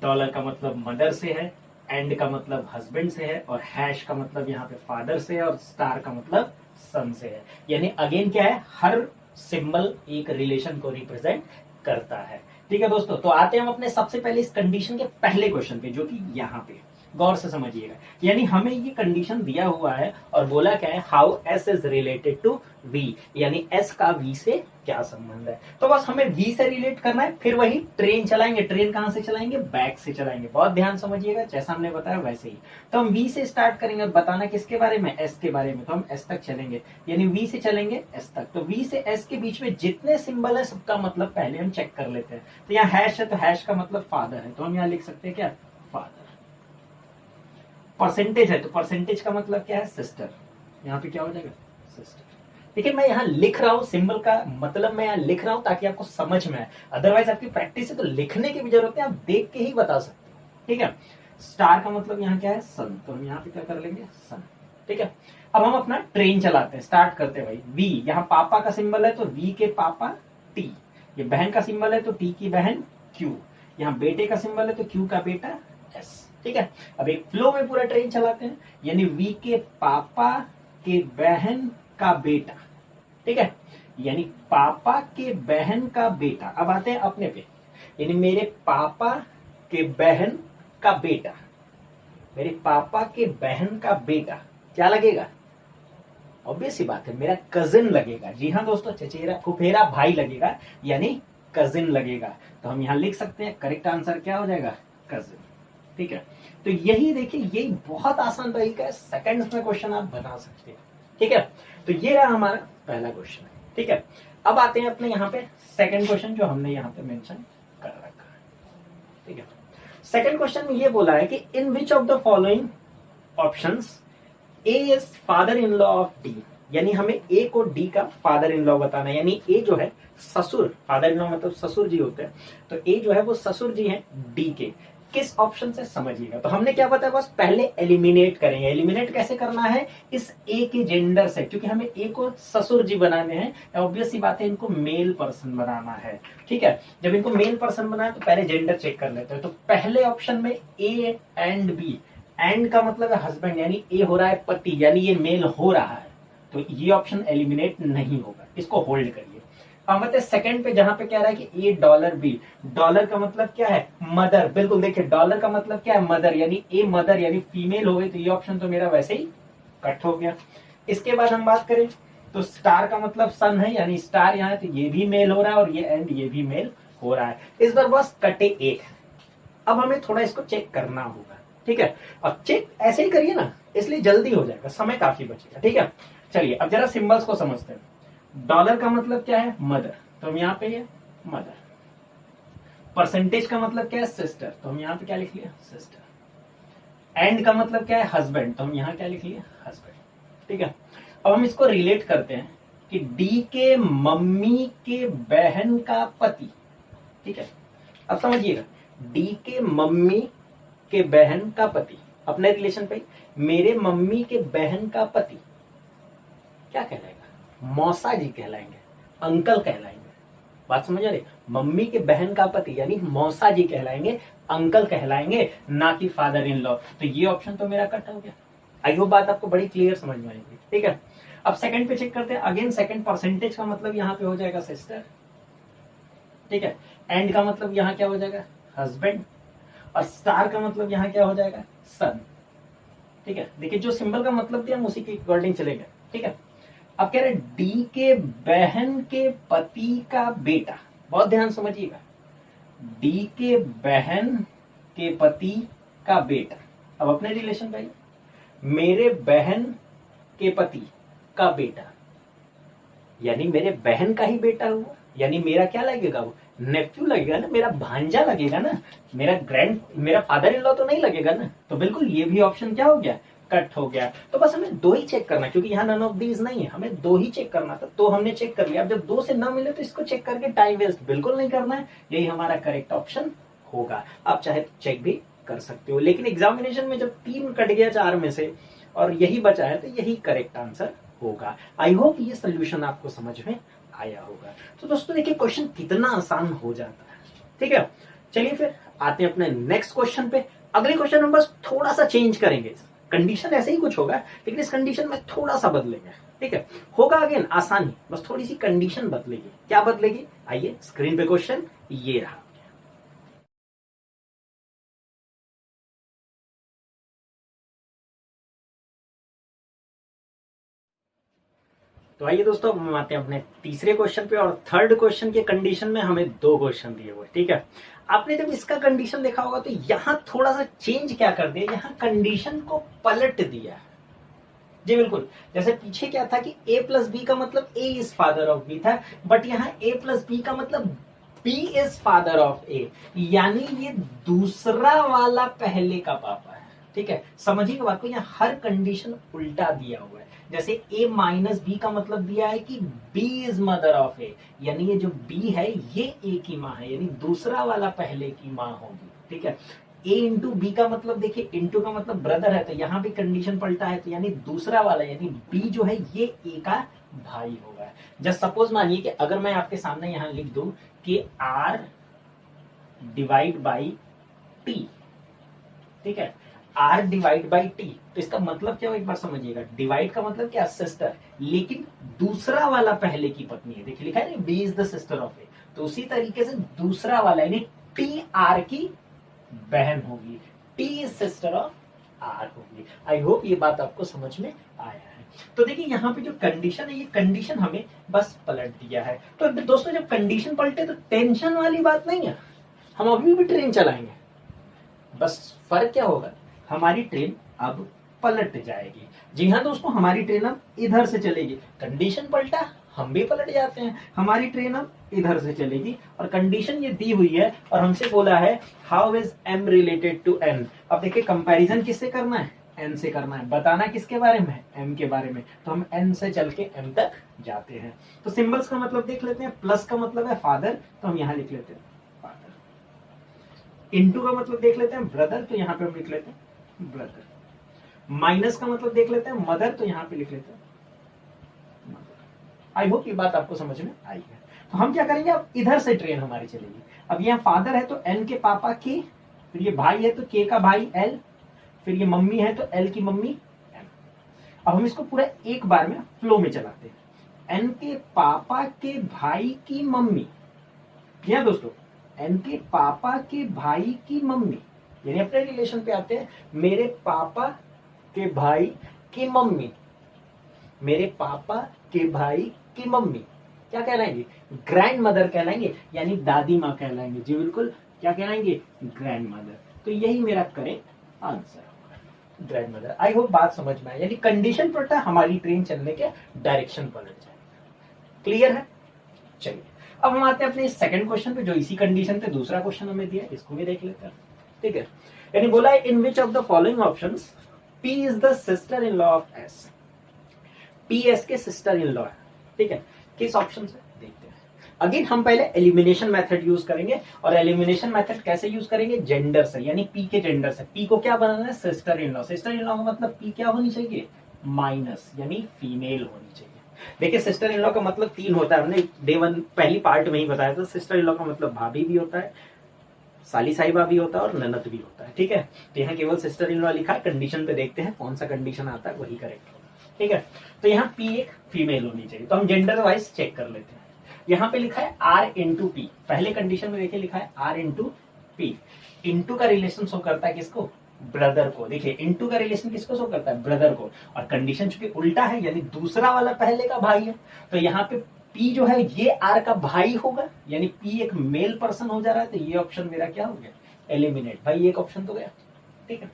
A: डॉलर का मतलब मदर से है, एंड का मतलब हस्बैंड से है, और हैश का मतलब यहाँ पे फादर से है, और स्टार का मतलब सन से है। यानी अगेन क्या है, हर सिंबल एक रिलेशन को रिप्रेजेंट करता है। ठीक है दोस्तों, तो आते हैं हम अपने सबसे पहले इस कंडीशन के पहले क्वेश्चन पे, जो कि यहाँ पे गौर से समझिएगा। यानी हमें ये कंडीशन दिया हुआ है और बोला क्या है, how S is related to V, यानी एस का वी से क्या संबंध है। तो बस हमें वी से रिलेट करना है, फिर वही ट्रेन चलाएंगे। ट्रेन कहां से चलाएंगे, बैक से चलाएंगे। बहुत ध्यान समझिएगा, जैसा हमने बताया वैसे ही। तो हम वी से स्टार्ट करेंगे, बताना किसके बारे में, एस के बारे में। तो हम एस तक चलेंगे, यानी वी से चलेंगे एस तक। तो वी से एस के बीच में जितने सिंबल है सबका मतलब पहले हम चेक कर लेते हैं। तो यहाँ हैश है, तो हैश का मतलब फादर है, तो हम यहाँ लिख सकते हैं क्या, फादर। परसेंटेज है, तो परसेंटेज का मतलब क्या है, सिस्टर। यहाँ पे क्या हो जाएगा, सिस्टर। देखिए मैं यहाँ लिख रहा हूँ, सिंबल का मतलब मैं यहाँ लिख रहा हूँ ताकि आपको समझ में आए। अदरवाइज आपकी प्रैक्टिस है तो लिखने की भी जरूरत है, आप देख के ही बता सकते हैं। ठीक है, स्टार का मतलब यहाँ क्या है, सन। तो हम यहाँ पे क्या कर लेंगे, सन। ठीक है, अब हम अपना ट्रेन चलाते हैं, स्टार्ट करते हैं भाई। वी, यहाँ पापा का सिंबल है तो वी के पापा टी, ये बहन का सिंबल है तो टी की बहन क्यू, यहाँ बेटे का सिंबल है तो क्यू का बेटा एस। ठीक है, अब एक फ्लो में पूरा ट्रेन चलाते हैं, यानी वी के पापा के बहन का बेटा। ठीक है, यानी पापा के बहन का बेटा। अब आते हैं अपने पे, यानी मेरे पापा के बहन का बेटा, मेरे पापा के बहन का बेटा क्या लगेगा, ऑब्वियस सी बात है, मेरा कजिन लगेगा। जी हाँ दोस्तों, चचेरा फुफेरा भाई लगेगा, यानी कजिन लगेगा। तो हम यहां लिख सकते हैं, करेक्ट आंसर क्या हो जाएगा, कजिन। ठीक है, तो यही देखिए, यही बहुत आसान तरीका है, सेकंड्स में क्वेश्चन आप बना सकते हैं। ठीक है, तो ये रहा हमारा पहला क्वेश्चन। ठीक है, अब आते हैं अपने यहाँ पे सेकंड क्वेश्चन जो हमने यहाँ पे मेंशन कर रखा है। ठीक है, सेकंड क्वेश्चन में ये बोला है कि in which of the following options A is father in law of D, यानी हमें ए को डी का फादर इन लॉ बताना है। यानी ए जो है ससुर, फादर इन लॉ मतलब ससुर जी होते हैं, तो ए जो है वो ससुर जी हैं डी के। किस ऑप्शन से समझिएगा। तो हमने क्या बताया, बस पहले एलिमिनेट करेंगे। एलिमिनेट कैसे करना है, इस ए के जेंडर से, क्योंकि हमें ए को ससुर जी बनाने हैं, ऑब्वियस सी बात है इनको मेल पर्सन बनाना है। ठीक है, जब इनको मेल पर्सन बनाए तो पहले जेंडर चेक कर लेते हैं। तो पहले ऑप्शन में ए एंड बी, एंड का मतलब है हस्बैंड, यानी ए हो रहा है पति, यानी ये मेल हो रहा है, तो ये ऑप्शन एलिमिनेट नहीं होगा, इसको होल्ड करिए। अब मतलब सेकंड पे जहां पे कह रहा है कि ए डॉलर बी, डॉलर का मतलब क्या है, मदर। बिल्कुल देखिए, डॉलर का मतलब क्या है, मदर, यानी ए मदर, यानी फीमेल हो गई, तो ये ऑप्शन तो मेरा वैसे ही कट हो गया। इसके बाद हम बात करें तो स्टार का मतलब सन है, यानी स्टार यहाँ है तो ये भी मेल हो रहा है, और ये एंड ये भी मेल हो रहा है। इस बार बस कटे एक। अब हमें थोड़ा इसको चेक करना होगा। ठीक है, अब चेक ऐसे ही करिए ना, इसलिए जल्दी हो जाएगा, समय काफी बचेगा। ठीक है, चलिए अब जरा सिंबल्स को समझते हैं। डॉलर का मतलब क्या है, मदर, तो हम यहाँ पे ये मदर। परसेंटेज का मतलब क्या है, सिस्टर, तो हम यहाँ पे क्या लिख लिया, सिस्टर। एंड का मतलब क्या है, हस्बैंड, तो हम यहाँ क्या लिख लिया, हस्बैंड। ठीक है, अब हम इसको रिलेट करते हैं कि डी के मम्मी के बहन का पति। ठीक है, अब समझिएगा, डी के मम्मी के बहन का पति, अपने रिलेशन पे मेरे मम्मी के बहन का पति क्या कहलाएगा? मौसा जी कहलाएंगे, अंकल कहलाएंगे। बात समझ आ रही? मम्मी के बहन का पति यानी मौसा जी कहलाएंगे, अंकल कहलाएंगे, ना कि फादर इन लॉ। तो ये ऑप्शन तो मेरा कट हो गया। आई होप बात आपको बड़ी क्लियर समझ में आएगी। ठीक है, अब सेकंड पे चेक करते हैं। अगेन सेकंड परसेंटेज का मतलब यहाँ पे हो जाएगा सिस्टर, ठीक है, एंड का मतलब यहाँ क्या हो जाएगा? हस्बैंड, और स्टार का मतलब यहाँ क्या हो जाएगा? सन। ठीक है, देखिए जो सिंबल का मतलब दिया हम उसी के अकॉर्डिंग चलेगा। ठीक है, अब कह रहे डी के बहन के पति का बेटा, बहुत ध्यान समझिएगा, डी के बहन के पति का बेटा। अब अपने रिलेशन पे मेरे बहन के पति का बेटा, यानी मेरे बहन का ही बेटा हुआ, यानी मेरा क्या लगेगा? वो नेफ्यू लगेगा ना, मेरा भांजा लगेगा ना, मेरा फादर इन लॉ तो नहीं लगेगा ना। तो बिल्कुल ये भी ऑप्शन क्या हो गया? कट हो गया। तो बस हमें दो ही चेक करना, क्योंकि यहाँ नन ऑफ दीज नहीं है, हमें दो ही चेक करना था, तो हमने चेक कर लिया। अब जब दो से ना मिले तो इसको चेक करके टाइम वेस्ट बिल्कुल नहीं करना है, यही हमारा करेक्ट ऑप्शन होगा। आप चाहे चेक भी कर सकते हो, लेकिन एग्जामिनेशन में जब 3 कट गया 4 में से और यही बचा है तो यही करेक्ट आंसर होगा। आई होप ये सोल्यूशन आपको समझ में आया होगा। तो दोस्तों देखिए क्वेश्चन कितना आसान हो जाता है। ठीक है, चलिए फिर आते हैं अपने नेक्स्ट क्वेश्चन पे। अगले क्वेश्चन में बस थोड़ा सा चेंज करेंगे, कंडीशन ऐसे ही कुछ होगा लेकिन इस कंडीशन में थोड़ा सा बदलेंगे। ठीक है, होगा अगेन आसानी, बस थोड़ी सी कंडीशन बदलेगी। क्या बदलेगी? आइए स्क्रीन पे क्वेश्चन ये रहा। तो आइए दोस्तों हम आते हैं अपने तीसरे क्वेश्चन पे, और थर्ड क्वेश्चन के कंडीशन में हमें 2 क्वेश्चन दिए हुए। ठीक है, आपने जब इसका कंडीशन देखा होगा तो यहां थोड़ा सा चेंज क्या कर दिया, यहां कंडीशन को पलट दिया। जी बिल्कुल, जैसे पीछे क्या था कि a प्लस बी का मतलब a is father of b था, बट यहाँ a प्लस बी का मतलब b is father of a, यानी ये दूसरा वाला पहले का पापा है। ठीक है, समझिएगा बात को, यहाँ हर कंडीशन उल्टा दिया हुआ है। जैसे a माइनस बी का मतलब दिया है कि b is mother of a, यानी ये जो b है ये a की माँ है, यानी दूसरा वाला पहले की माँ होगी। ठीक है, a इंटू बी का मतलब देखिए, इंटू का मतलब ब्रदर है, तो यहाँ भी कंडीशन पलटा है, तो यानी दूसरा वाला यानी b जो है ये a का भाई होगा। जस्ट सपोज मानिए कि अगर मैं आपके सामने यहाँ लिख दूं कि r डिवाइड बाई t, ठीक है, r डिवाइड बाई t, तो इसका मतलब क्या हो एक बार समझिएगा। डिवाइड का मतलब क्या? सिस्टर, लेकिन दूसरा वाला पहले की पत्नी है। देखिए लिखा है ना, b is the sister of a, तो उसी तरीके से दूसरा वाला यानी t r की बहन होगी, T is sister of R होगी। आई होप ये बात आपको समझ में आया है। तो देखिए यहाँ पे जो कंडीशन है, ये कंडीशन हमें बस पलट दिया है। तो दोस्तों जब कंडीशन पलटे तो टेंशन वाली बात नहीं है, हम अभी भी ट्रेन चलाएंगे, बस फर्क क्या होगा, हमारी ट्रेन अब पलट जाएगी। जी हाँ दोस्तों, हमारी ट्रेन अब इधर से चलेगी। कंडीशन पलटा, हम भी पलट जाते हैं, हमारी ट्रेन अब इधर से चलेगी। और कंडीशन ये दी हुई है और हमसे बोला है how is m related to n। अब देखिए कंपैरिजन किससे करना है? n से करना है। बताना किसके बारे में? m के बारे में। तो हम n से चल के m तक जाते हैं। तो सिंबल्स का मतलब देख लेते हैं। प्लस का मतलब है फादर, तो हम यहाँ लिख लेते हैं फादर। इंटू का मतलब देख लेते हैं ब्रदर, तो यहाँ पे हम लिख लेते हैं ब्रदर। माइनस का मतलब देख लेते हैं मदर, तो यहाँ पे लिख लेते हैं मदर। आई होप ये बात आपको समझ में आई है। तो हम क्या करेंगे, अब इधर से ट्रेन हमारी चलेगी। अब यहाँ फादर है तो एन के पापा के, फिर ये भाई है तो के का भाई एल, फिर ये मम्मी है तो एल की मम्मी एम। अब हम इसको पूरा एक बार में फ्लो में चलाते हैं। एन के पापा के भाई की मम्मी, या दोस्तों एन के पापा के भाई की मम्मी, यानी अपने रिलेशन पे आते हैं। मेरे पापा के भाई की मम्मी, मेरे पापा के भाई की मम्मी क्या कहलाएंगे? ग्रैंड मदर कहलाएंगे, यानी दादी माँ कहलाएंगे। जी बिल्कुल, क्या कहलाएंगे? Grandmother. तो यही मेरा करेक्ट आंसर होगा, ग्रैंड मदर। आई होप बात समझ में आए, यानी कंडीशन पलटा, हमारी ट्रेन चलने के डायरेक्शन पलट जाएगा। क्लियर है? चलिए अब हम आते हैं अपने सेकंड क्वेश्चन पे, जो इसी कंडीशन पे दूसरा क्वेश्चन हमें दिया, इसको भी देख लेते हैं। ठीक है, यानी बोला है in which of the following options P is the sister in law of S। P S के सिस्टर इन लॉ है। ठीक है, किस ऑप्शन से देखते हैं। अगेन हम पहले एलिमिनेशन मेथड यूज करेंगे, और एलिमिनेशन मेथड कैसे यूज करेंगे, जेंडर से, यानी पी के जेंडर से। पी को क्या बनाना है, sister in law. Sister in law का मतलब पी क्या होनी चाहिए, माइनस, यानी फीमेल होनी चाहिए। देखिए सिस्टर इन लॉ का मतलब 3 होता है, हमने डे 1 पहली पार्ट में ही बताया था। सिस्टर इन लॉ का मतलब भाभी भी होता है, साली साहिबा भी होता है, और ननद भी होता है, ठीक है। तो यहाँ केवल सिस्टर इन लॉ लिखा है, कंडीशन पे देखते हैं कौन सा कंडीशन आता है, वही करेक्ट होगा, ठीक है। तो यहाँ पी एक फीमेल होनी चाहिए, तो हम जेंडर वाइज चेक कर लेते हैं। यहाँ पे लिखा है आर इंटू पी, पहले कंडीशन में देखिए लिखा है आर इंटू पी। इंटू का रिलेशन शो करता है किसको, ब्रदर को। देखिए इंटू का रिलेशन किसको शो करता है, ब्रदर को, और कंडीशन चूंकि उल्टा है, यानी दूसरा वाला पहले का भाई है, तो यहाँ पे पी जो है ये आर का भाई होगा, यानी पी एक मेल पर्सन हो जा रहा है, तो ये ऑप्शन मेरा क्या हो गया, एलिमिनेट। भाई एक ऑप्शन तो गया, ठीक है।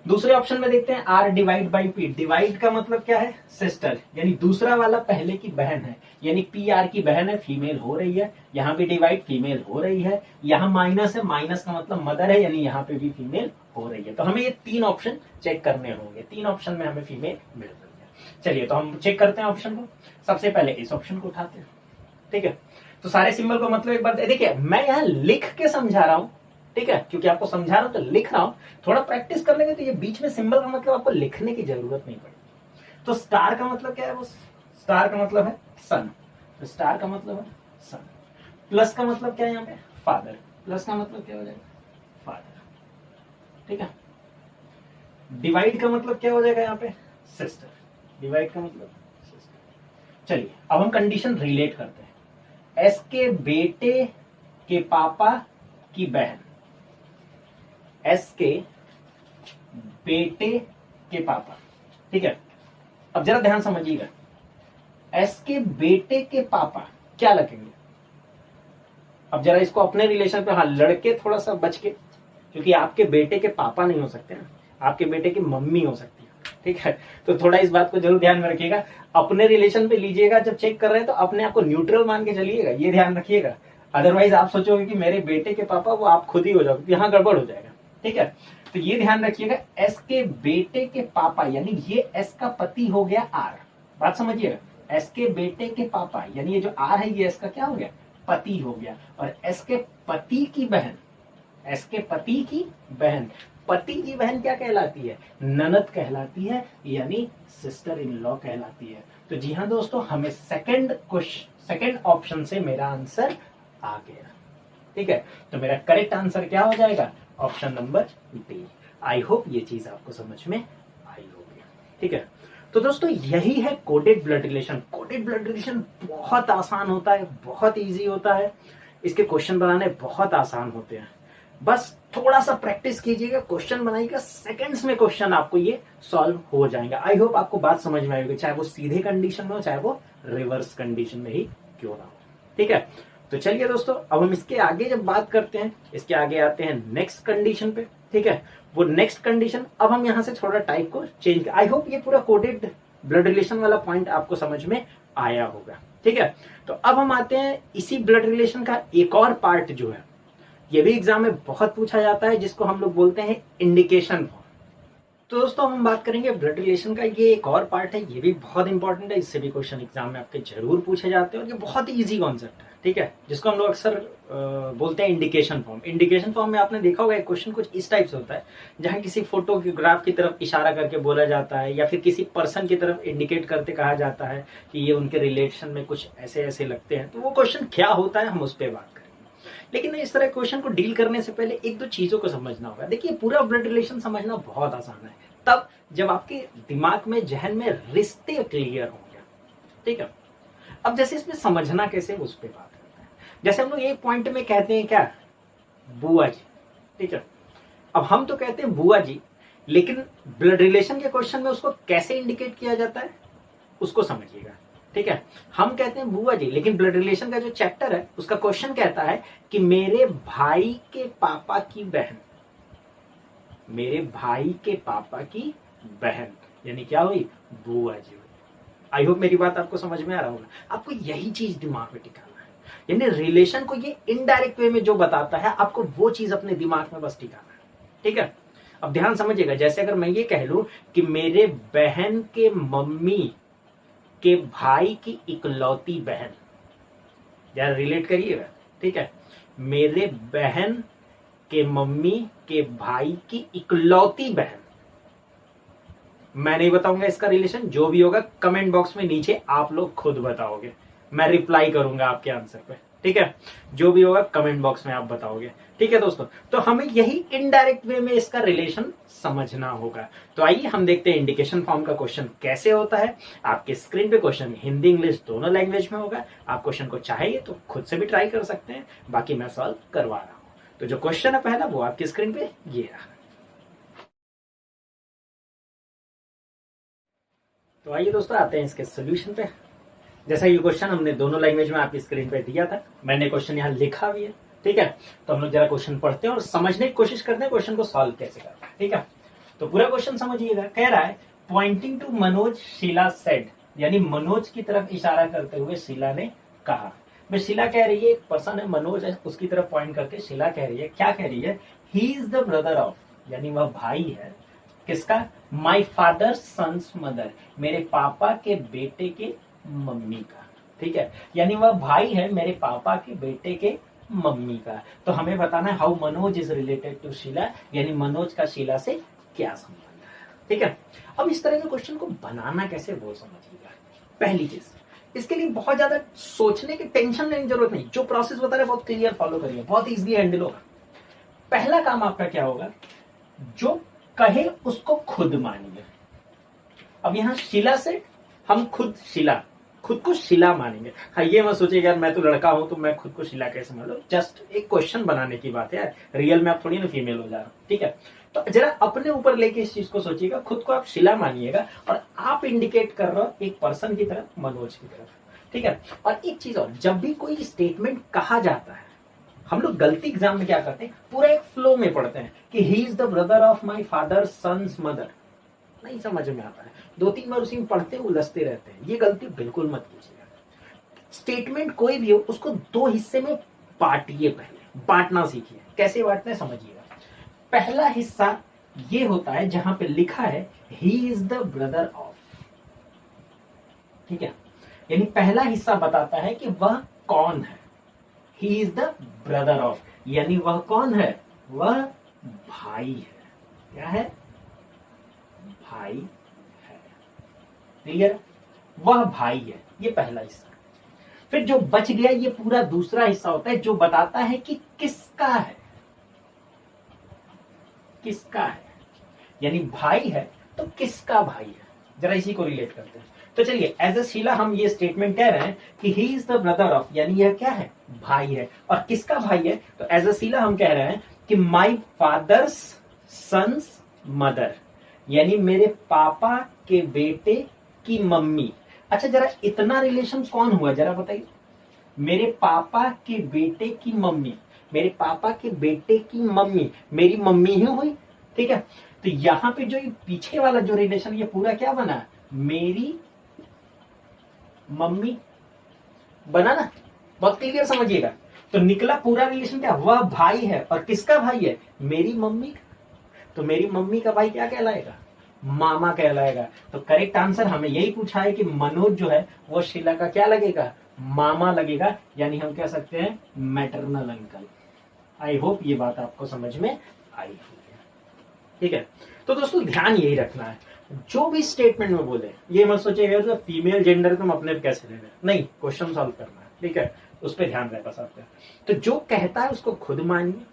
A: दूसरे ऑप्शन में देखते हैं R divide by P. Divide का मतलब क्या है, सिस्टर, यानी दूसरा वाला पहले की बहन है, यानी पी आर की बहन है, फीमेल हो रही है, यहाँ पे डिवाइड फीमेल हो रही है, यहाँ माइनस है, माइनस का मतलब मदर है, यानी यहाँ पे भी फीमेल हो रही है। तो हमें ये 3 ऑप्शन चेक करने होंगे, 3 ऑप्शन में हमें फीमेल मिल रही है। चलिए तो हम चेक करते हैं ऑप्शन को। सबसे पहले इस ऑप्शन को उठाते हैं, ठीक है। तो सारे सिंबल को मतलब एक बार देखिए, मैं यहाँ लिख के समझा रहा हूं, ठीक है, क्योंकि आपको समझा रहा हूं तो लिख रहा हूं। थोड़ा प्रैक्टिस कर लेंगे तो ये बीच में सिंबल का मतलब आपको लिखने की जरूरत नहीं पड़ेगी। तो स्टार का मतलब क्या है, वो स्टार का मतलब है सन, तो स्टार का मतलब है सन। प्लस का मतलब क्या है यहाँ पे, फादर, प्लस का मतलब क्या हो जाएगा, फादर, ठीक है। डिवाइड का मतलब क्या हो जाएगा यहाँ पे, सिस्टर, डिवाइड का मतलब सिस्टर। चलिए अब हम कंडीशन रिलेट करते हैं। एस के बेटे के पापा की बहन, एस के बेटे के पापा, ठीक है। अब जरा ध्यान समझिएगा, एस के बेटे के पापा क्या लगेंगे। अब जरा इसको अपने रिलेशन पे, हाँ लड़के थोड़ा सा बच के, क्योंकि आपके बेटे के पापा नहीं हो सकते ना, आपके बेटे की मम्मी हो सकती है, ठीक है। तो थोड़ा इस बात को जरूर ध्यान में रखिएगा, अपने रिलेशन पे लीजिएगा जब चेक कर रहे हैं तो अपने आप को न्यूट्रल मान के चलिएगा, ये ध्यान रखिएगा। अदरवाइज आप सोचोगे कि मेरे बेटे के पापा, वो आप खुद ही हो जाओगे, यहाँ गड़बड़ हो जाएगा, ठीक है। तो ये ध्यान रखिएगा, एस के बेटे के पापा, यानी ये एस का पति हो गया आर, बात समझिएगा। एस के बेटे के पापा, यानी ये जो आर है ये एस का क्या हो गया, पति हो गया। और एस के पति की बहन, एस के पति की बहन, पति की बहन क्या कहलाती है, ननद कहलाती है, यानी सिस्टर इन लॉ कहलाती है। तो जी हाँ दोस्तों, हमें सेकंड ऑप्शन से मेरा आंसर आ गया, ठीक है। तो मेरा करेक्ट आंसर क्या हो जाएगा, option number D. I hope ये चीज आपको समझ में आई होगी, ठीक है। तो दोस्तों यही है coded blood relation. Coded blood relation बहुत आसान होता है, बहुत इजी होता है, इसके क्वेश्चन बनाने बहुत आसान होते हैं। बस थोड़ा सा प्रैक्टिस कीजिएगा, क्वेश्चन बनाइएगा, सेकंड्स में क्वेश्चन आपको ये सॉल्व हो जाएगा। आई होप आपको बात समझ में आएगी, चाहे वो सीधे कंडीशन में हो, चाहे वो रिवर्स कंडीशन में ही क्यों ना हो, ठीक है। तो चलिए दोस्तों, अब हम इसके आगे जब बात करते हैं, इसके आगे आते हैं नेक्स्ट कंडीशन पे, ठीक है। वो नेक्स्ट कंडीशन, अब हम यहाँ से थोड़ा टाइप को चेंज, आई होप ये पूरा कोडेड ब्लड रिलेशन वाला पॉइंट आपको समझ में आया होगा, ठीक है। तो अब हम आते हैं इसी ब्लड रिलेशन का एक और पार्ट जो है, ये भी एग्जाम में बहुत पूछा जाता है, जिसको हम लोग बोलते हैं इंडिकेशन फॉर्म। तो दोस्तों हम बात करेंगे ब्लड रिलेशन का, ये एक और पार्ट है, ये भी बहुत इंपॉर्टेंट है, इससे भी क्वेश्चन एग्जाम में आपके जरूर पूछे जाते हैं, और ये बहुत ही इजी कॉन्सेप्ट है, ठीक है, जिसको हम लोग अक्सर बोलते हैं इंडिकेशन फॉर्म। इंडिकेशन फॉर्म में आपने देखा होगा एक क्वेश्चन कुछ इस टाइप से होता है, जहां किसी फोटोग्राफ की तरफ इशारा करके बोला जाता है, या फिर किसी पर्सन की तरफ इंडिकेट करते कहा जाता है कि ये उनके रिलेशन में कुछ ऐसे ऐसे लगते हैं। तो वो क्वेश्चन क्या होता है हम उस पर बात करेंगे, लेकिन इस तरह क्वेश्चन को डील करने से पहले एक दो चीजों को समझना होगा। देखिए पूरा ब्लड रिलेशन समझना बहुत आसान है तब जब आपके दिमाग में, जहन में रिश्ते क्लियर होंगे, ठीक है। अब जैसे इसमें समझना कैसे, उस पर बात करते हैं। जैसे हम लोग एक पॉइंट में कहते हैं क्या, बुआ जी, ठीक है। अब हम तो कहते हैं बुआ जी, लेकिन ब्लड रिलेशन के क्वेश्चन में उसको कैसे इंडिकेट किया जाता है उसको समझिएगा, ठीक है। हम कहते हैं बुआ जी, लेकिन ब्लड रिलेशन का जो चैप्टर है उसका क्वेश्चन कहता है कि मेरे भाई के पापा की बहन, मेरे भाई के पापा की बहन, यानी क्या हुई, बुआ जी हुई। आई होप मेरी बात आपको समझ में आ रहा होगा। आपको यही चीज दिमाग में टिकाना है, यानी रिलेशन को ये इनडायरेक्ट वे में जो बताता है, आपको वो चीज अपने दिमाग में बस टिकाना है, ठीक है। अब ध्यान समझिएगा, जैसे अगर मैं ये कह लूं कि मेरे बहन के मम्मी के भाई की इकलौती बहन, यार रिलेट करिएगा, ठीक है। मेरे बहन के मम्मी के भाई की इकलौती बहन। मैं नहीं बताऊंगा इसका रिलेशन, जो भी होगा कमेंट बॉक्स में नीचे आप लोग खुद बताओगे, मैं रिप्लाई करूंगा आपके आंसर पे, ठीक है। जो भी होगा कमेंट बॉक्स में आप बताओगे, ठीक है दोस्तों। तो हमें यही इनडायरेक्ट वे में इसका रिलेशन समझना होगा। तो आइए हम देखते हैं इंडिकेशन फॉर्म का क्वेश्चन कैसे होता है। आपके स्क्रीन पे क्वेश्चन हिंदी इंग्लिश दोनों लैंग्वेज में होगा। आप क्वेश्चन को चाहिए तो खुद से भी ट्राई कर सकते हैं, बाकी मैं सॉल्व करवा रहा हूं। तो जो क्वेश्चन है पहला वो आपकी स्क्रीन पे ये रहा। तो आइए दोस्तों आते हैं इसके सोल्यूशन पे। जैसा ये क्वेश्चन हमने दोनों लैंग्वेज में आपकी स्क्रीन पे दिया था, मैंने क्वेश्चन यहाँ लिखा भी है, ठीक है। तो हम लोग जरा क्वेश्चन पढ़ते हैं और समझने की कोशिश करते हैं क्वेश्चन को सॉल्व कैसे करना है, ठीक है। तो पूरा क्वेश्चन समझिएगा। कह रहा है pointing to Manoj Sheela said, यानी मनोज की तरफ इशारा करते हुए शीला ने कहा। भाई शीला कह रही है, एक पर्सन है मनोज है, उसकी तरफ पॉइंट करके शीला कह रही है, क्या कह रही है, ही इज द ब्रदर ऑफ, यानी वह भाई है किसका, माई फादर सन्स मदर, मेरे पापा के बेटे के मम्मी का, ठीक है। यानी वह भाई है मेरे पापा के बेटे के मम्मी का। तो हमें बताना है how Manoj is related to Sheela, यानी मनोज का शीला से क्या संबंध है, ठीक है। अब इस तरह के क्वेश्चन को बनाना कैसे वो समझिएगा। पहली चीज, इसके लिए बहुत ज्यादा सोचने की टेंशन लेने की जरूरत नहीं, जो प्रोसेस बता रहे बहुत क्लियर फॉलो करिए, बहुत इजीली हैंडल होगा। पहला काम आपका क्या होगा, जो कहे उसको खुद मानिए। अब यहां शीला से हम खुद को शिला मानेंगे। हाँ ये मत सोचिएगा यार मैं तो लड़का हूं तो मैं खुद को शिला कैसे मान लो, जस्ट एक क्वेश्चन बनाने की बात है, रियल में आप थोड़ी ना फीमेल हो जा रहा, ठीक है। तो जरा अपने ऊपर लेके इस चीज को सोचिएगा, खुद को आप शिला मानिएगा और आप इंडिकेट कर रहे हो एक पर्सन की तरफ, मनोज की तरफ, ठीक है। और एक चीज और, जब भी कोई स्टेटमेंट कहा जाता है, हम लोग गलती एग्जाम में क्या करते हैं, पूरा एक फ्लो में पढ़ते हैं कि he is the brother of my father sons mother, नहीं समझ में आता है, 2-3 बार उसी में पढ़ते उलझते रहते हैं। ये गलती बिल्कुल मत कीजिएगा। स्टेटमेंट कोई भी हो उसको 2 हिस्से में बांटिए, पहले बांटना सीखिए। कैसे बांटना है समझिएगा। पहला हिस्सा ये होता है जहां पे लिखा है ही इज द ब्रदर ऑफ, ठीक है। यानी पहला हिस्सा बताता है कि वह कौन है, ही इज द ब्रदर ऑफ, यानी वह कौन है, वह भाई है। क्या है, भाई है, क्लियर, वह भाई है, ये पहला हिस्सा। फिर जो बच गया ये पूरा दूसरा हिस्सा होता है जो बताता है कि किसका है, किसका है, यानी भाई है तो किसका भाई है। जरा इसी को रिलेट करते हैं। तो चलिए एज ए शीला हम ये स्टेटमेंट कह रहे हैं कि he is the brother of, यानी यह क्या है, भाई है। और किसका भाई है, तो एज ए शीला हम कह रहे हैं कि माई फादर्स सन्स मदर, यानी मेरे पापा के बेटे की मम्मी। अच्छा जरा इतना रिलेशन कौन हुआ जरा बताइए, मेरे पापा के बेटे की मम्मी, मेरे पापा के बेटे की मम्मी मेरी मम्मी ही हुई, ठीक है। तो यहां पे जो ये पीछे वाला जो रिलेशन ये पूरा क्या बना, मेरी मम्मी बना ना, बहुत क्लियर समझिएगा। तो निकला पूरा रिलेशन क्या, वह भाई है और किसका भाई है, मेरी मम्मी का। तो मेरी मम्मी का भाई क्या कहलाएगा, मामा कहलाएगा। तो करेक्ट आंसर हमें यही पूछा है कि मनोज जो है वो शीला का क्या लगेगा, मामा लगेगा, यानी हम कह सकते हैं मैटरनल अंकल। आई होप ये बात आपको समझ में आई होगी, ठीक है। तो दोस्तों ध्यान यही रखना है, जो भी स्टेटमेंट में बोले ये मत सोचिएगा तो फीमेल जेंडर तुम अपने कैसे ले रहे, नहीं, क्वेश्चन सॉल्व करना है, ठीक है। उस पर ध्यान रहता सबका। तो जो कहता है उसको खुद मानिए,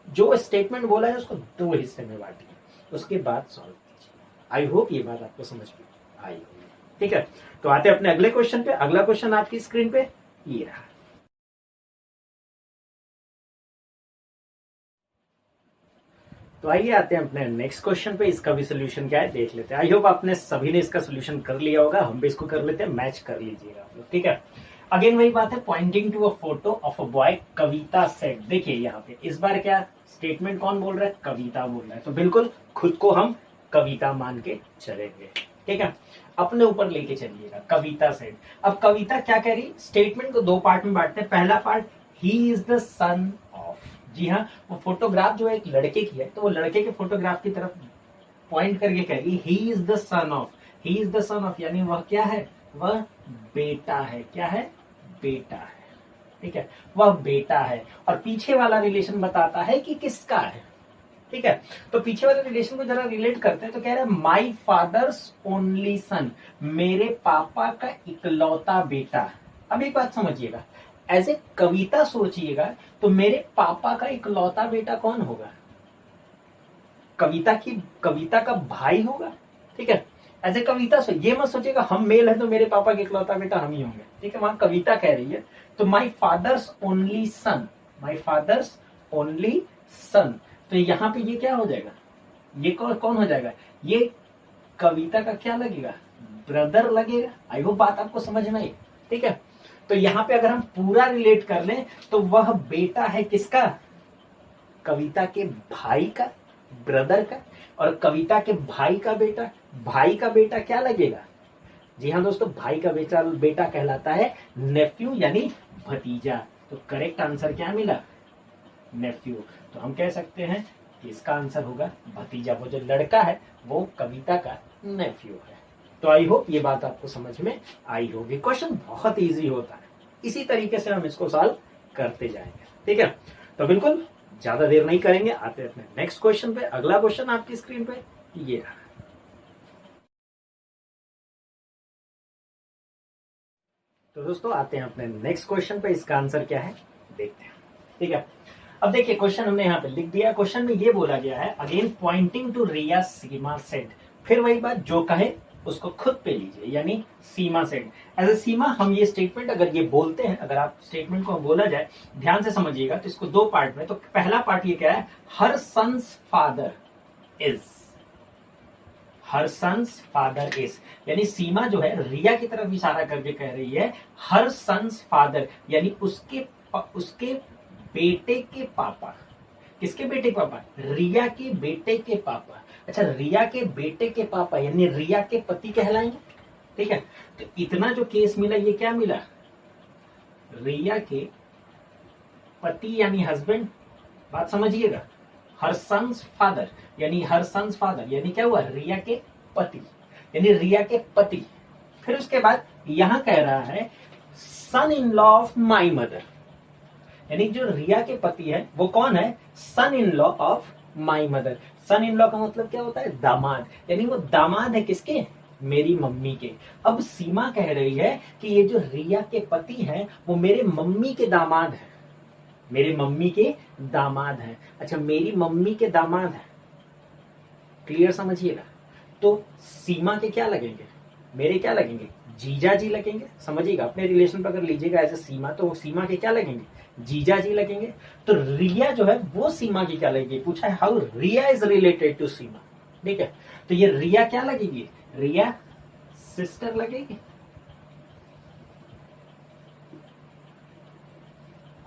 A: जो स्टेटमेंट बोला है उसको 2 हिस्से में बांटिए, उसके बाद सॉल्व कीजिए। आई होप ये बात आपको समझ में आई होगी, ठीक है। तो आते हैं अपने अगले क्वेश्चन पे। अगला क्वेश्चन आपकी स्क्रीन पे ये रहा। तो आइए आते हैं अपने नेक्स्ट क्वेश्चन पे। इसका भी सोल्यूशन क्या है देख लेते हैं। आई होप आपने सभी ने इसका सोल्यूशन कर लिया होगा, हम भी इसको कर लेते हैं, मैच कर लीजिएगा आप लोग, ठीक है। अगेन वही बात है, pointing to a photo of a boy Kavita said. देखिए यहाँ पे इस बार क्या स्टेटमेंट कौन बोल रहा है, कविता बोल रहा है। तो बिल्कुल खुद को हम कविता मान के चलेंगे, ठीक है। अपने ऊपर लेके चलिएगा, कविता सेड। अब कविता क्या कह रही, स्टेटमेंट को 2 पार्ट में बांटते हैं। पहला part, he is the son of, जी हाँ, वो फोटोग्राफ जो है एक लड़के की है, तो वो लड़के के फोटोग्राफ की तरफ पॉइंट करके कह रही ही is the son of, he is the son of, यानी वह क्या है, वह बेटा है। क्या है, बेटा है, ठीक है, वह बेटा है। और पीछे वाला रिलेशन बताता है कि किसका है। ठीक है, तो पीछे वाले रिलेशन को जरा रिलेट करते हैं। तो कह रहा है माई फादर्स ओनली सन, मेरे पापा का इकलौता बेटा। अब एक बात समझिएगा, एज ए कविता सोचिएगा तो मेरे पापा का इकलौता बेटा कौन होगा? कविता का भाई होगा। ठीक है, एज ए कविता ये मत सोचिएगा हम मेल है तो मेरे पापा के इकलौता बेटा हम ही होंगे। ठीक है, वहां कविता कह रही है। तो my father's only son, my father's only son, तो यहाँ पे ये क्या हो जाएगा? ये कौन हो जाएगा? ये कविता का क्या लगेगा? ब्रदर लगेगा। आई होप बात आपको समझ में आई। ठीक है, तो यहाँ पे अगर हम पूरा रिलेट कर लें तो वह बेटा है किसका? कविता के भाई का, ब्रदर का। और कविता के भाई का बेटा क्या लगेगा? जी हाँ दोस्तों, भाई का बेटा कहलाता है नेफ्यू यानी भतीजा। तो करेक्ट आंसर क्या मिला? नेफ्यू। तो हम कह सकते हैं कि इसका आंसर होगा भतीजा। वो जो लड़का है वो कविता का नेफ्यू है। तो आई होप ये बात आपको समझ में आई होगी। क्वेश्चन बहुत इजी होता है, इसी तरीके से हम इसको सॉल्व करते जाएंगे। ठीक है, तो बिल्कुल ज्यादा देर नहीं करेंगे, आते हैं अपने नेक्स्ट क्वेश्चन पे। अगला क्वेश्चन आपकी स्क्रीन पे ये रहा। तो दोस्तों आते हैं अपने नेक्स्ट क्वेश्चन पे। इसका आंसर क्या है देखते हैं। ठीक है, अब देखिए क्वेश्चन हमने यहाँ पे लिख दिया। क्वेश्चन में ये बोला गया है, again pointing to Riya Seema said. फिर वही बात, जो कहे उसको खुद पे लीजिए, यानी सीमा सेड। एज ए सीमा हम ये स्टेटमेंट अगर ये बोलते हैं, अगर आप स्टेटमेंट को बोला जाए, ध्यान से समझिएगा, तो इसको दो पार्ट में। तो पहला पार्ट ये क्या है? Her son's father is, her son's father is, यानी सीमा जो है रिया की तरफ इशारा करके कह रही है हर सन्स फादर, यानी उसके बेटे के पापा। किसके बेटे के पापा? रिया के बेटे के पापा। अच्छा, रिया के बेटे के पापा यानी रिया के पति कहलाएंगे। ठीक है, तो इतना जो केस मिला ये क्या मिला? रिया के पति यानी हस्बैंड। बात समझिएगा, हर सन्स फादर यानी हर सन्स फादर यानी क्या हुआ? रिया के पति, यानी रिया के पति। फिर उसके बाद यहां कह रहा है son in law of my mother, यानी जो रिया के पति है वो कौन है? Son in law of my mother. Son in law का मतलब क्या होता है? दामाद, यानी वो दामाद है किसके? मेरी मम्मी के। अब सीमा कह रही है कि ये जो रिया के पति हैं वो मेरे मम्मी के दामाद हैं, मेरे मम्मी के दामाद हैं। अच्छा, मेरी मम्मी के दामाद हैं, क्लियर समझिएगा। तो सीमा के क्या लगेंगे? मेरे क्या लगेंगे? जीजा जी लगेंगे। समझिएगा, अपने रिलेशन पर अगर लीजिएगा एज ए सीमा, तो सीमा के क्या लगेंगे? जीजा जी लगेंगे। तो रिया जो है वो सीमा की क्या लगेगी? पूछा है how Riya is related to Seema. ठीक है, तो ये रिया क्या लगेगी? रिया सिस्टर लगेगी।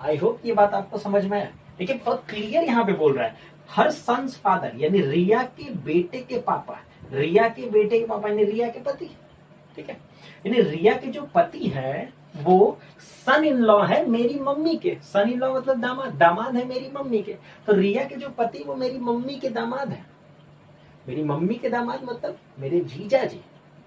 A: आई होप ये बात आपको समझ में आया। देखिए बहुत क्लियर यहाँ पे बोल रहा है हर सन्स फादर, यानी रिया के बेटे के पापा। रिया के बेटे के पापा यानी रिया के पति। ठीक है, यानी रिया के जो पति है वो सन इन लॉ है मेरी मम्मी के। सन इन लॉ मतलब दामाद, दामाद है मेरी मम्मी के। तो रिया के जो पति वो मेरी मम्मी के दामाद है। मेरी मम्मी के दामाद मतलब मेरे जीजा जी।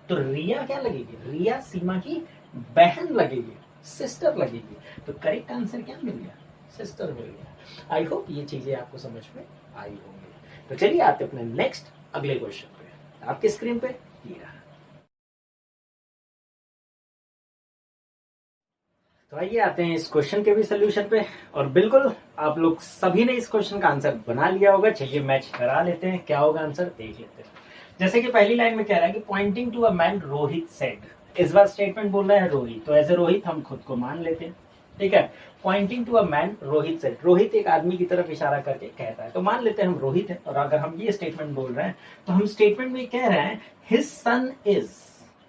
A: तो रिया क्या लगेगी? रिया सीमा की बहन लगेगी, सिस्टर लगेगी। तो करेक्ट आंसर क्या मिल गया? सिस्टर मिल गया। आई होप ये चीजें आपको समझ में आई होंगी। तो चलिए आते अपने नेक्स्ट अगले क्वेश्चन पे। आपके स्क्रीन पे ये रहा। तो आइए आते हैं इस क्वेश्चन के भी सोल्यूशन पे। और बिल्कुल आप लोग सभी ने इस क्वेश्चन का आंसर बना लिया होगा। चलिए मैच करा लेते हैं, क्या होगा आंसर देख लेते हैं। जैसे कि पहली लाइन में कह रहा है कि pointing to a man Rohit said. इस बार स्टेटमेंट बोल रहा है रोहित, तो एज ए रोहित हम खुद को मान लेते हैं। ठीक है, pointing to a man Rohit said, Rohit एक आदमी की तरफ इशारा करके कहता है, तो मान लेते हैं हम रोहित है। और अगर हम ये स्टेटमेंट बोल रहे हैं तो हम स्टेटमेंट में कह रहे हैं हिज सन इज।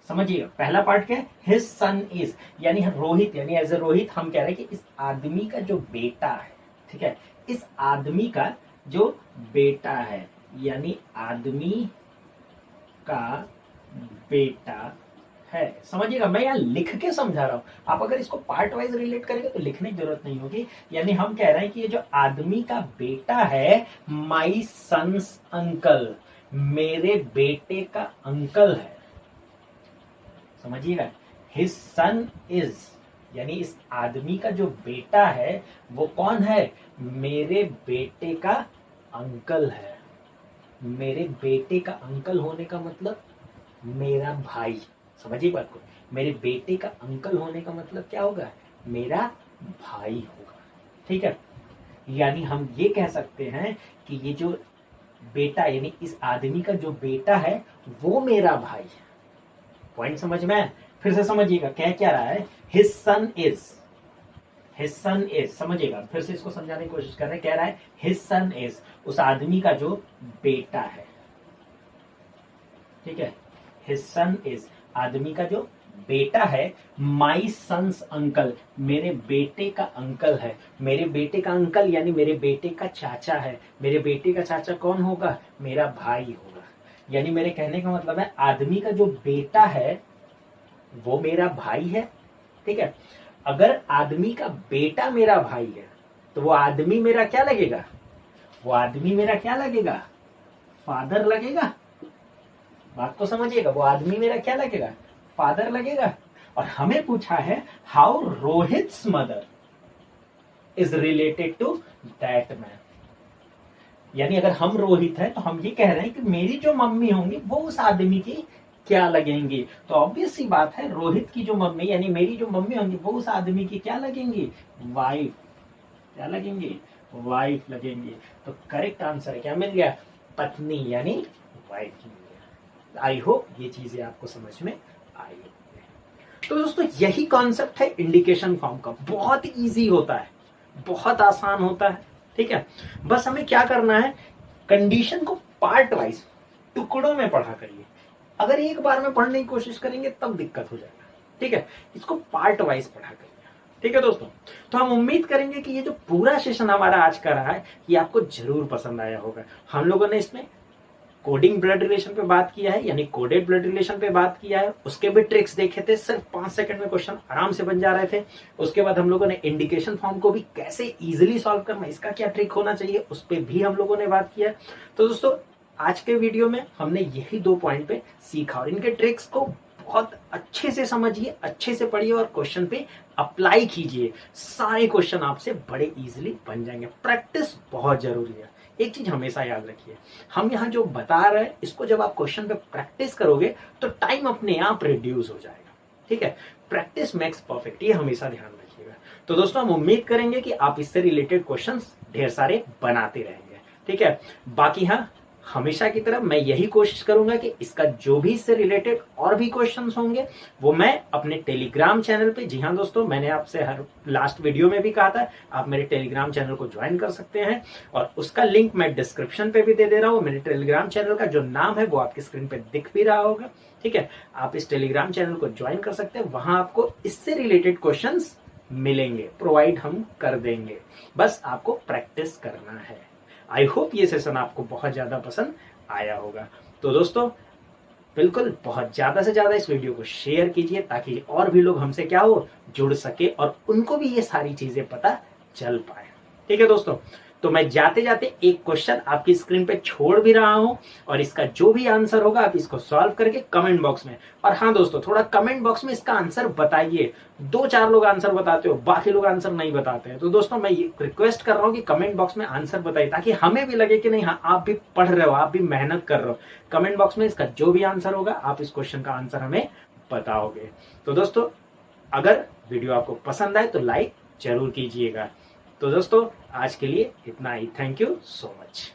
A: समझिए पहला पार्ट क्या है? हिज सन इज, यानी रोहित, यानी एज ए रोहित हम कह रहे हैं कि इस आदमी का जो बेटा है, ठीक है, इस आदमी का जो बेटा है, यानी आदमी का बेटा है। समझिएगा, मैं यहाँ लिख के समझा रहा हूं, आप अगर इसको पार्ट वाइज रिलेट करेंगे तो लिखने की जरूरत नहीं होगी। यानी हम कह रहे हैं कि ये जो आदमी का बेटा है, माई सन्स अंकल, मेरे बेटे का अंकल है। समझिएगा, हिज सन इज, यानी इस आदमी का जो बेटा है वो कौन है? मेरे बेटे का अंकल है। मेरे बेटे का अंकल होने का मतलब मेरा भाई। समझिए बात को, मेरे बेटे का अंकल होने का मतलब क्या होगा? मेरा भाई होगा। ठीक है, यानी हम ये कह सकते हैं कि ये जो बेटा यानी इस आदमी का जो बेटा है वो मेरा भाई है। पॉइंट समझ में आया? फिर से समझिएगा, कह क्या रहा है? His son is, his son is, समझिएगा फिर से इसको समझाने की कोशिश कर रहे हैं। कह रहा है हिज सन इज, उस आदमी का जो बेटा है। ठीक है, हिज सन इज, आदमी का जो बेटा है। माई सन्स अंकल, मेरे बेटे का अंकल है। मेरे बेटे का अंकल यानी मेरे बेटे का चाचा है। मेरे बेटे का चाचा कौन होगा? मेरा भाई होगा। यानी मेरे कहने का मतलब है आदमी का जो बेटा है वो मेरा भाई है। ठीक है, अगर आदमी का बेटा मेरा भाई है तो वो आदमी मेरा क्या लगेगा? वो आदमी मेरा क्या लगेगा? फादर लगेगा। बात को समझिएगा, वो आदमी मेरा क्या लगेगा? फादर लगेगा। और हमें पूछा है how Rohit's mother is related to that man. यानी अगर हम रोहित है तो हम ये कह रहे हैं कि मेरी जो मम्मी होंगी वो उस आदमी की क्या लगेंगी। तो ऑब्वियस सी बात है रोहित की जो मम्मी यानी मेरी जो मम्मी होंगी वो उस आदमी की क्या लगेंगी? वाइफ। क्या लगेंगी? वाइफ लगेंगी। तो करेक्ट आंसर क्या मिल गया? पत्नी यानी वाइफ मिल गया। आई होप ये चीजें आपको समझ में आई। तो दोस्तों यही कॉन्सेप्ट है इंडिकेशन फॉर्म का। बहुत इजी होता है, बहुत आसान होता है। ठीक है, बस हमें क्या करना है, कंडीशन को पार्ट वाइज टुकड़ों में पढ़ा करिए। अगर एक बार में पढ़ने की कोशिश करेंगे तब दिक्कत हो जाएगा। ठीक है, इसको पार्ट वाइज पढ़ा करिए। ठीक है दोस्तों, तो हम उम्मीद करेंगे कि ये जो पूरा सेशन हमारा आज का रहा है ये आपको जरूर पसंद आया होगा। हम लोगों ने इसमें कोडिंग ब्लड रिलेशन पे बात किया है, यानी कोडेड ब्लड रिलेशन पे बात किया है, उसके भी ट्रिक्स देखे थे। सिर्फ 5 सेकंड में क्वेश्चन आराम से बन जा रहे थे। उसके बाद हम लोगों ने इंडिकेशन फॉर्म को भी कैसे इजीली सॉल्व करना, इसका क्या ट्रिक होना चाहिए, उस पर भी हम लोगों ने बात किया। तो दोस्तों आज के वीडियो में हमने यही 2 पॉइंट पे सीखा और इनके ट्रिक्स को बहुत अच्छे से समझिए, अच्छे से पढ़िए और क्वेश्चन पे अप्लाई कीजिए। सारे क्वेश्चन आपसे बड़े इजीली बन जाएंगे। प्रैक्टिस बहुत जरूरी है। एक चीज हमेशा याद रखिए, हम यहाँ जो बता रहे हैं इसको जब आप क्वेश्चन पे प्रैक्टिस करोगे तो टाइम अपने आप रिड्यूस हो जाएगा। ठीक है, प्रैक्टिस मेक्स परफेक्ट, ये हमेशा ध्यान रखिएगा। तो दोस्तों हम उम्मीद करेंगे कि आप इससे रिलेटेड क्वेश्चंस ढेर सारे बनाते रहेंगे। ठीक है, बाकी हाँ हमेशा की तरह मैं यही कोशिश करूंगा कि इसका जो भी इससे रिलेटेड और भी क्वेश्चंस होंगे वो मैं अपने टेलीग्राम चैनल पे, जी हाँ दोस्तों मैंने आपसे हर लास्ट वीडियो में भी कहा था आप मेरे टेलीग्राम चैनल को ज्वाइन कर सकते हैं और उसका लिंक मैं डिस्क्रिप्शन पे भी दे दे रहा हूँ। मेरे टेलीग्राम चैनल का जो नाम है वो आपकी स्क्रीन पे दिख भी रहा होगा। ठीक है, आप इस टेलीग्राम चैनल को ज्वाइन कर सकते हैं, वहां आपको इससे रिलेटेड क्वेश्चन मिलेंगे, प्रोवाइड हम कर देंगे, बस आपको प्रैक्टिस करना है। आई होप ये सेशन आपको बहुत ज्यादा पसंद आया होगा। तो दोस्तों बिल्कुल बहुत ज्यादा से ज्यादा इस वीडियो को शेयर कीजिए ताकि और भी लोग हमसे क्या हो जुड़ सके और उनको भी ये सारी चीजें पता चल पाए। ठीक है दोस्तों, तो मैं जाते जाते एक क्वेश्चन आपकी स्क्रीन पे छोड़ भी रहा हूं और इसका जो भी आंसर होगा आप इसको सॉल्व करके कमेंट बॉक्स में, और हाँ दोस्तों थोड़ा कमेंट बॉक्स में इसका आंसर बताइए। 2-4 लोग आंसर बताते हो, बाकी लोग आंसर नहीं बताते हैं। तो दोस्तों मैं ये रिक्वेस्ट कर रहा हूँ कि कमेंट बॉक्स में आंसर बताइए ताकि हमें भी लगे कि नहीं हाँ आप भी पढ़ रहे हो, आप भी मेहनत कर रहे हो। कमेंट बॉक्स में इसका जो भी आंसर होगा आप इस क्वेश्चन का आंसर हमें बताओगे। तो दोस्तों अगर वीडियो आपको पसंद आए तो लाइक जरूर कीजिएगा। तो दोस्तों आज के लिए इतना ही। Thank you so much.